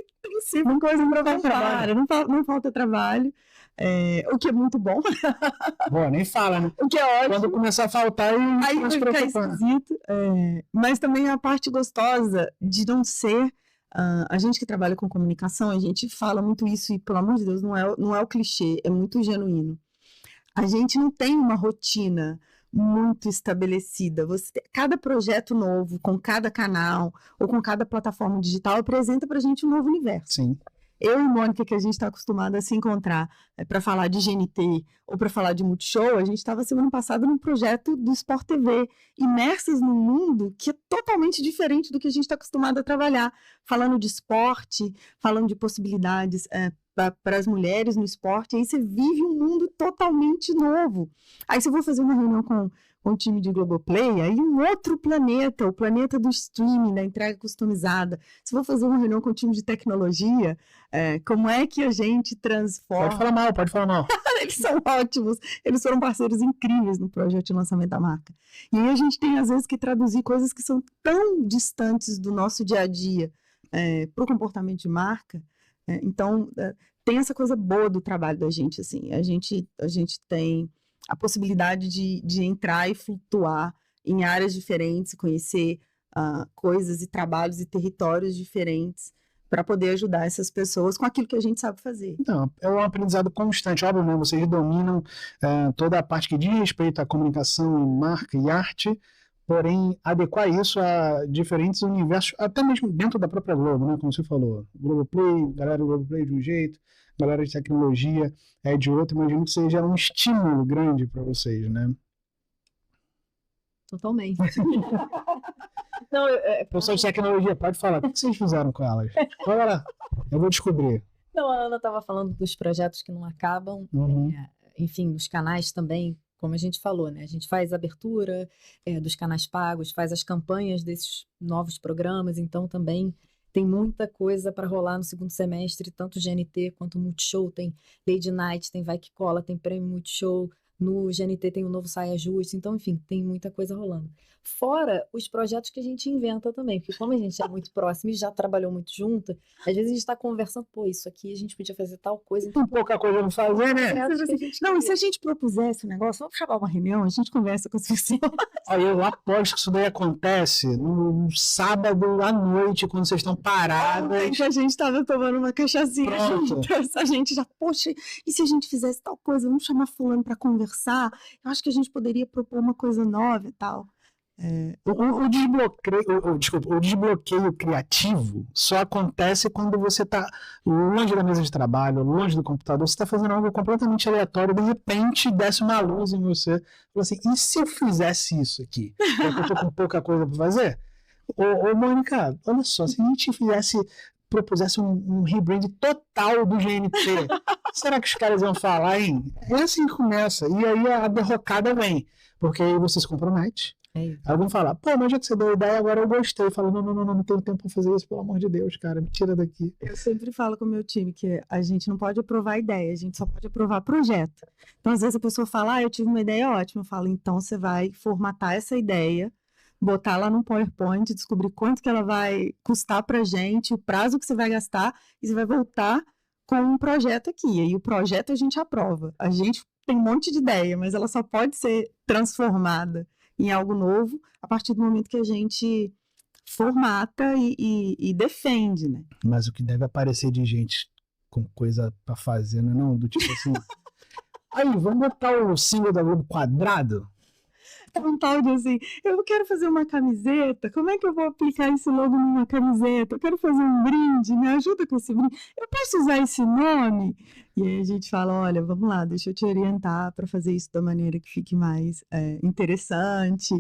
coisa para falar, não falta trabalho, o que é muito bom. Bom, nem fala, né? O que é ótimo. Quando começar a faltar, aí vai ficar esquisito. Mas também a parte gostosa de não ser... a gente que trabalha com comunicação, a gente fala muito isso e, pelo amor de Deus, não é o clichê, é muito genuíno. A gente não tem uma rotina muito estabelecida. Cada projeto novo, com cada canal ou com cada plataforma digital, apresenta para a gente um novo universo. Sim. Eu e Mônica, que a gente está acostumada a se encontrar para falar de GNT ou para falar de Multishow, a gente estava semana passada num projeto do Sport TV, imersas num mundo que é totalmente diferente do que a gente está acostumado a trabalhar, falando de esporte, falando de possibilidades para as mulheres no esporte, aí você vive um mundo totalmente novo. Aí se eu vou fazer uma reunião com o time de Globoplay, aí um outro planeta, o planeta do streaming, da entrega customizada. Se eu vou fazer uma reunião com o time de tecnologia, como é que a gente transforma... Pode falar mal. Eles são ótimos, eles foram parceiros incríveis no projeto de lançamento da marca. E aí a gente tem, às vezes, que traduzir coisas que são tão distantes do nosso dia a dia para o comportamento de marca. Então, tem essa coisa boa do trabalho da gente, assim. A gente tem a possibilidade de entrar e flutuar em áreas diferentes, conhecer coisas e trabalhos e territórios diferentes para poder ajudar essas pessoas com aquilo que a gente sabe fazer. Não, é um aprendizado constante, óbvio, né? Vocês dominam toda a parte que diz respeito à comunicação, marca e arte, porém, adequar isso a diferentes universos, até mesmo dentro da própria Globo, né? Como você falou, Globoplay, galera do Globoplay de um jeito, galera de tecnologia é de outro, imagino que seja um estímulo grande para vocês, né? Totalmente. Não, pessoal de tecnologia, pode falar, o que vocês fizeram com elas? Olha lá, eu vou descobrir. Não, a Ana estava falando dos projetos que não acabam, enfim, os canais também, como a gente falou, né? A gente faz a abertura dos canais pagos, faz as campanhas desses novos programas, então também tem muita coisa para rolar no segundo semestre, tanto GNT quanto Multishow, tem Lady Night, tem Vai Que Cola, tem Prêmio Multishow, no GNT tem o novo Saia Justa, então, enfim, tem muita coisa rolando. Fora os projetos que a gente inventa também, porque como a gente é muito próximo e já trabalhou muito junto, às vezes a gente está conversando, pô, isso aqui a gente podia fazer tal coisa. Então, tem pouca coisa pra fazer, né? Não, e se a gente propusesse o negócio, vamos chamar uma reunião, a gente conversa com as pessoas. Olha, eu aposto que isso daí acontece no sábado à noite, quando vocês estão paradas. Que a gente estava tomando uma cachaçinha juntas, a gente já, poxa, e se a gente fizesse tal coisa, vamos chamar fulano para conversar? Eu acho que a gente poderia propor uma coisa nova e tal. O desbloqueio criativo só acontece quando você está longe da mesa de trabalho, longe do computador, você está fazendo algo completamente aleatório, de repente desce uma luz em você, fala assim, e se eu fizesse isso aqui? Eu estou com pouca coisa para fazer? Ô Mônica, olha só, se a gente propusesse um rebrand total do GNT, será que os caras vão falar, hein? É assim que começa, e aí a derrocada vem, porque aí você se compromete. Aí vão falar, pô, mas já que você deu ideia, agora eu gostei. Eu falo, não tenho tempo pra fazer isso, pelo amor de Deus, cara, me tira daqui. Eu sempre falo com o meu time que a gente não pode aprovar ideia, a gente só pode aprovar projeto. Então, às vezes a pessoa fala, eu tive uma ideia ótima. Eu falo, então você vai formatar essa ideia, botar lá no PowerPoint, descobrir quanto que ela vai custar pra gente, o prazo que você vai gastar, e você vai voltar com um projeto aqui. E aí o projeto a gente aprova. A gente tem um monte de ideia, mas ela só pode ser transformada em algo novo, a partir do momento que a gente formata e defende, né? Mas o que deve aparecer de gente com coisa pra fazer, não é não? Do tipo assim, aí, vamos botar o símbolo da Globo quadrado? É um tal de assim, eu quero fazer uma camiseta, como é que eu vou aplicar esse logo numa camiseta? Eu quero fazer um brinde, me ajuda com esse brinde. Eu posso usar esse nome? E aí a gente fala, olha, vamos lá, deixa eu te orientar para fazer isso da maneira que fique mais interessante.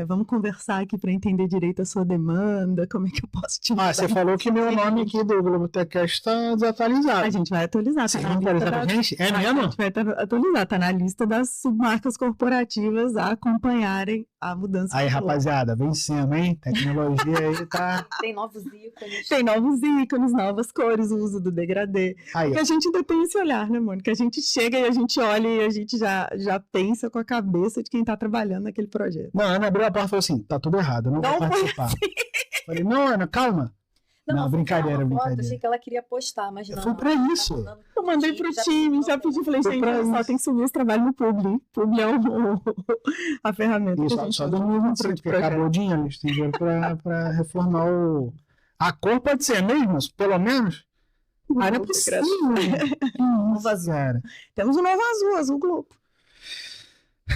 Vamos conversar aqui para entender direito a sua demanda, como é que eu posso te Ah, você falou que meu nome aqui do Globotecast está desatualizado. A gente vai atualizar. Você vai atualizar pra gente? É mesmo? A gente vai atualizar, tá na lista das submarcas corporativas a acompanharem a mudança. Aí, rapaziada, vencemos, hein? Tecnologia aí tá... Tem novos ícones. Tem novos ícones, novas cores, o uso do degradê. Aí, Porque a gente ainda tem esse olhar, né, Mônica? A gente chega e a gente olha e a gente já pensa com a cabeça de quem tá trabalhando naquele projeto. não, a Ana abriu a porta e falou assim, tá tudo errado, eu não vou Não foi participar. Falei, não, Ana, calma. Não, brincadeira, Foto, brincadeira. achei que ela queria postar, mas não. Foi pra ela tá isso. mandando Eu mandei pro já time, pediu já pedi, falei, Foi gente, pra olha só, isso. tem que subir esse trabalho no Publi. Publi é a ferramenta. Isso, que a gente só usa 2025, pro porque projeto. acabou o dinheiro, eles têm dinheiro pra reformar o... A cor pode ser a mesma, pelo menos? Ah, não é possível. Que isso, cara. Temos o novo azul, azul Globo. Eu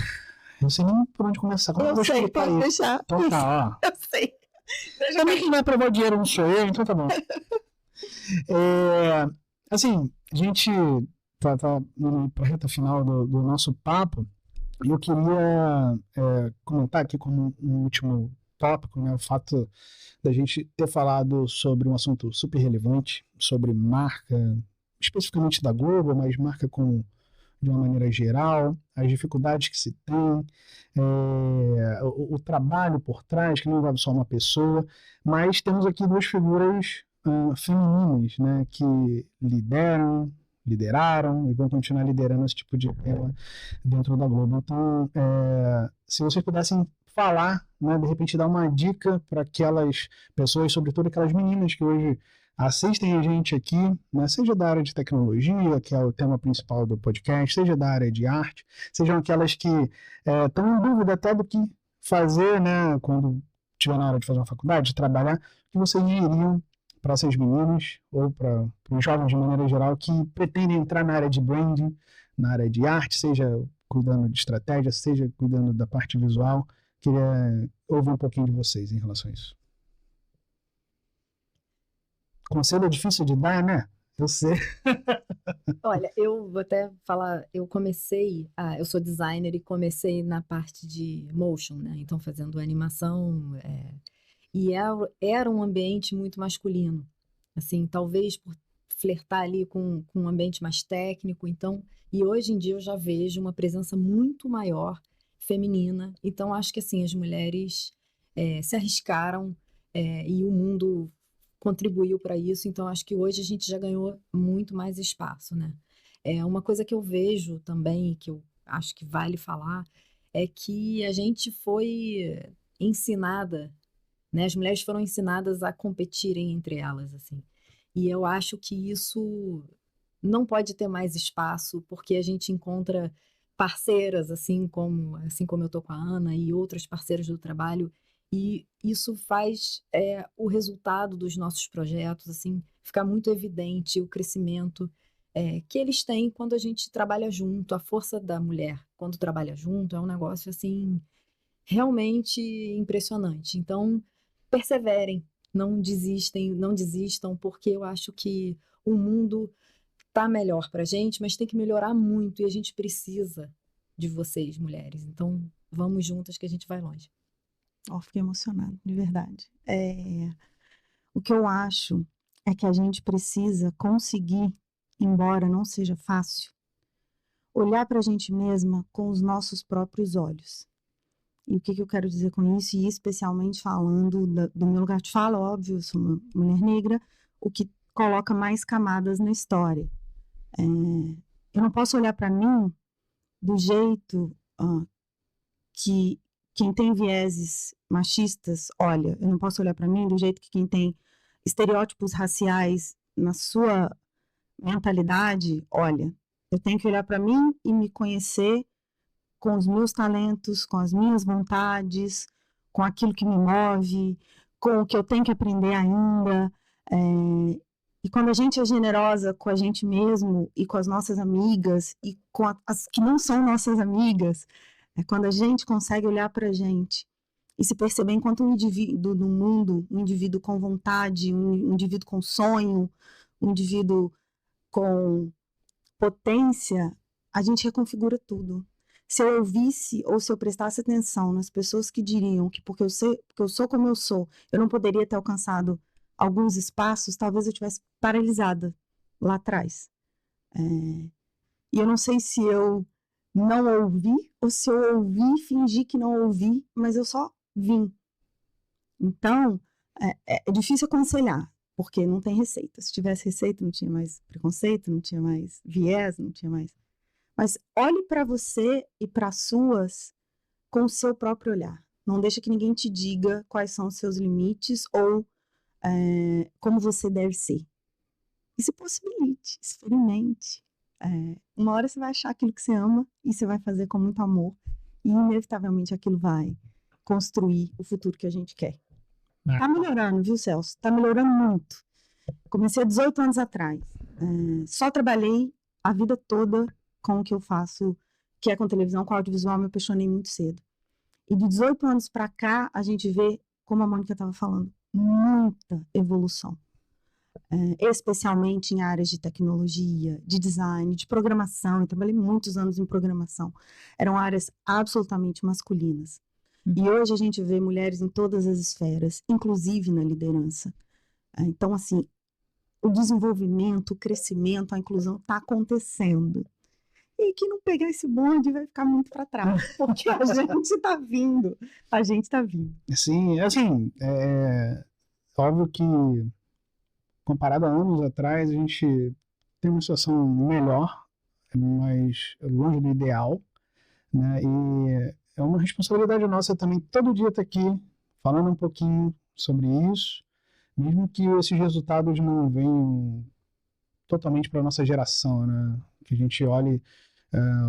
não sei nem por onde começar. Como eu vou sei, explicar pode isso? deixar. Então tá, ó. Eu sei. Também quem vai aprovar o dinheiro não sou eu, então tá bom. Assim, a gente tá indo pra reta final do nosso papo e eu queria comentar aqui como um último tópico, né, o fato da gente ter falado sobre um assunto super relevante, sobre marca, especificamente da Globo, mas marca de uma maneira geral, as dificuldades que se tem, o trabalho por trás, que não envolve só uma pessoa, mas temos aqui duas figuras femininas, né, que lideraram e vão continuar liderando esse tipo de tema dentro da Globo. Então, se vocês pudessem falar, né, de repente dar uma dica para aquelas pessoas, sobretudo aquelas meninas que hoje assistem a gente aqui, né, seja da área de tecnologia, que é o tema principal do podcast, seja da área de arte, sejam aquelas que estão em dúvida até do que fazer, né, quando estiver na hora de fazer uma faculdade, de trabalhar, que vocês diriam para essas meninas ou para os jovens de maneira geral que pretendem entrar na área de branding, na área de arte, seja cuidando de estratégia, seja cuidando da parte visual. Queria ouvir um pouquinho de vocês em relação a isso. Conselho é difícil de dar, né? Eu sei. Olha, eu vou até falar, eu sou designer e comecei na parte de motion, né? Então fazendo animação, e era um ambiente muito masculino, assim, talvez por flertar ali com um ambiente mais técnico, então, e hoje em dia eu já vejo uma presença muito maior feminina, então acho que assim, as mulheres se arriscaram e o mundo contribuiu para isso, então acho que hoje a gente já ganhou muito mais espaço, né? Uma coisa que eu vejo também, que eu acho que vale falar, é que a gente foi ensinada, né? As mulheres foram ensinadas a competirem entre elas, assim. E eu acho que isso não pode ter mais espaço, porque a gente encontra parceiras, assim como eu tô com a Ana e outras parceiras do trabalho, e isso faz o resultado dos nossos projetos, assim, ficar muito evidente, o crescimento que eles têm quando a gente trabalha junto. A força da mulher, quando trabalha junto, é um negócio, assim, realmente impressionante. Então, perseverem, não desistam, porque eu acho que o mundo tá melhor pra gente, mas tem que melhorar muito e a gente precisa de vocês, mulheres. Então, vamos juntas que a gente vai longe. Fiquei emocionada, de verdade. O que eu acho é que a gente precisa conseguir, embora não seja fácil, olhar para a gente mesma com os nossos próprios olhos. E o que eu quero dizer com isso? E especialmente falando do meu lugar de fala, óbvio, eu sou uma mulher negra, o que coloca mais camadas na história. Eu não posso olhar para mim do jeito que quem tem vieses machistas olha. Eu não posso olhar para mim do jeito que quem tem estereótipos raciais na sua mentalidade olha. Eu tenho que olhar para mim e me conhecer com os meus talentos, com as minhas vontades, com aquilo que me move, com o que eu tenho que aprender ainda. E quando a gente é generosa com a gente mesmo e com as nossas amigas e com as que não são nossas amigas, é quando a gente consegue olhar para a gente e se perceber enquanto um indivíduo no mundo, um indivíduo com vontade, um indivíduo com sonho, um indivíduo com potência, a gente reconfigura tudo. Se eu ouvisse ou se eu prestasse atenção nas pessoas que diriam que porque eu sou como eu sou, eu não poderia ter alcançado alguns espaços, talvez eu tivesse paralisada lá atrás. E eu não sei se eu não ouvi ou se eu ouvi e fingi que não ouvi, mas eu só vim. Então, é difícil aconselhar, porque não tem receita. Se tivesse receita, não tinha mais preconceito, não tinha mais viés, não tinha mais... Mas olhe para você e para as suas com o seu próprio olhar. Não deixa que ninguém te diga quais são os seus limites ou como você deve ser. E se possibilite, experimente. Uma hora você vai achar aquilo que você ama e você vai fazer com muito amor. E inevitavelmente aquilo vai construir o futuro que a gente quer. Tá melhorando, viu, Celso? Tá melhorando muito. Comecei há 18 anos atrás. Só trabalhei a vida toda com o que eu faço, que é com televisão, com audiovisual, me apaixonei muito cedo. E de 18 anos para cá, a gente vê, como a Mônica estava falando, muita evolução. Especialmente em áreas de tecnologia, de design, de programação. Eu trabalhei muitos anos em programação. Eram áreas absolutamente masculinas. E hoje a gente vê mulheres em todas as esferas, inclusive na liderança. Então, assim, o desenvolvimento, o crescimento, a inclusão está acontecendo. E que não pegar esse bonde vai ficar muito para trás, porque a gente está vindo. A gente está vindo. Sim, assim, óbvio que comparado a anos atrás, a gente tem uma situação melhor, mas longe do ideal, né? E é uma responsabilidade nossa também todo dia estar aqui falando um pouquinho sobre isso, mesmo que esses resultados não venham totalmente para a nossa geração, né? Que a gente olhe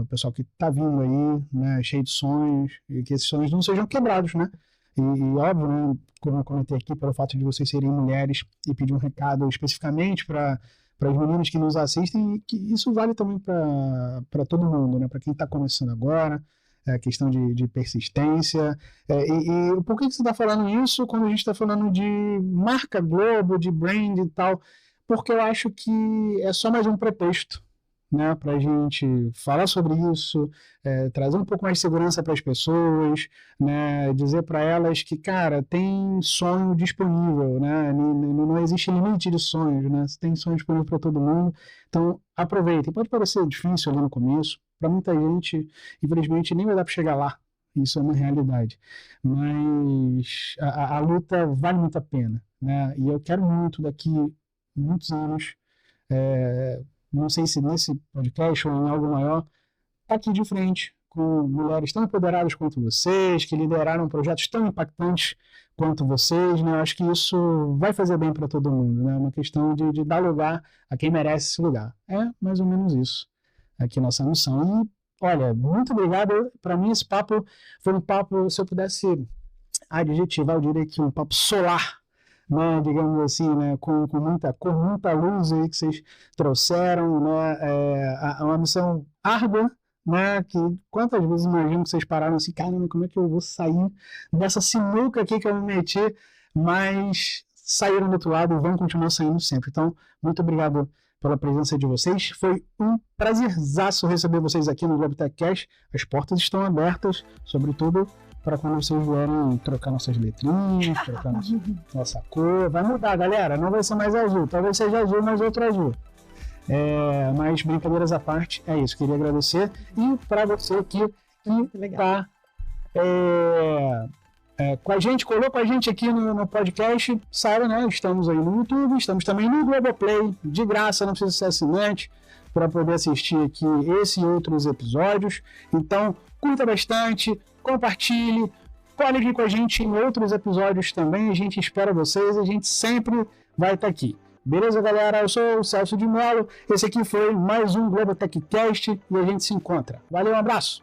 o pessoal que está vindo aí, né, cheio de sonhos, e que esses sonhos não sejam quebrados, né? E óbvio, né, como eu comentei aqui, pelo fato de vocês serem mulheres e pedir um recado especificamente para as meninas que nos assistem, que isso vale também para todo mundo, né? Para quem está começando agora, questão de persistência. E por que você está falando isso quando a gente está falando de marca Globo, de brand e tal? Porque eu acho que é só mais um pretexto, né, para a gente falar sobre isso, trazer um pouco mais de segurança para as pessoas, né, dizer para elas que, cara, tem sonho disponível, né, não existe limite de sonhos, né, tem sonho disponível para todo mundo, então aproveitem. Pode parecer difícil ali no começo, para muita gente, infelizmente, nem vai dar para chegar lá, isso é uma realidade, mas a luta vale muito a pena, né, e eu quero muito daqui muitos anos, não sei se nesse podcast ou em algo maior, tá aqui de frente com mulheres tão empoderadas quanto vocês, que lideraram projetos tão impactantes quanto vocês, né? Eu acho que isso vai fazer bem para todo mundo, né? É uma questão de dar lugar a quem merece esse lugar. É mais ou menos isso aqui nossa missão. E, olha, muito obrigado. Para mim esse papo foi um papo, se eu pudesse adjetivar, eu diria que um papo solar, né, digamos assim, né, com muita luz aí que vocês trouxeram, né, uma missão árdua, né, que quantas vezes imagino que vocês pararam assim, caramba, como é que eu vou sair dessa sinuca aqui que eu me meti, mas saíram do outro lado e vão continuar saindo sempre. Então, muito obrigado pela presença de vocês, foi um prazerzaço receber vocês aqui no Globo TechCast. As portas estão abertas, sobretudo para quando vocês vierem trocar nossas letrinhas, trocar nossa cor. Vai mudar, galera, não vai ser mais azul, talvez seja azul, mas outro azul. Mas brincadeiras à parte, é isso, queria agradecer. E para você que está com a gente, colou com a gente aqui no podcast, saiba, né, estamos aí no YouTube, estamos também no Globoplay, de graça, não precisa ser assinante, para poder assistir aqui esse e outros episódios. Então, curta bastante, compartilhe, pode vir com a gente em outros episódios também, a gente espera vocês, a gente sempre vai estar aqui. Beleza, galera? Eu sou o Celso de Mello, esse aqui foi mais um Globo TechCast e a gente se encontra. Valeu, um abraço!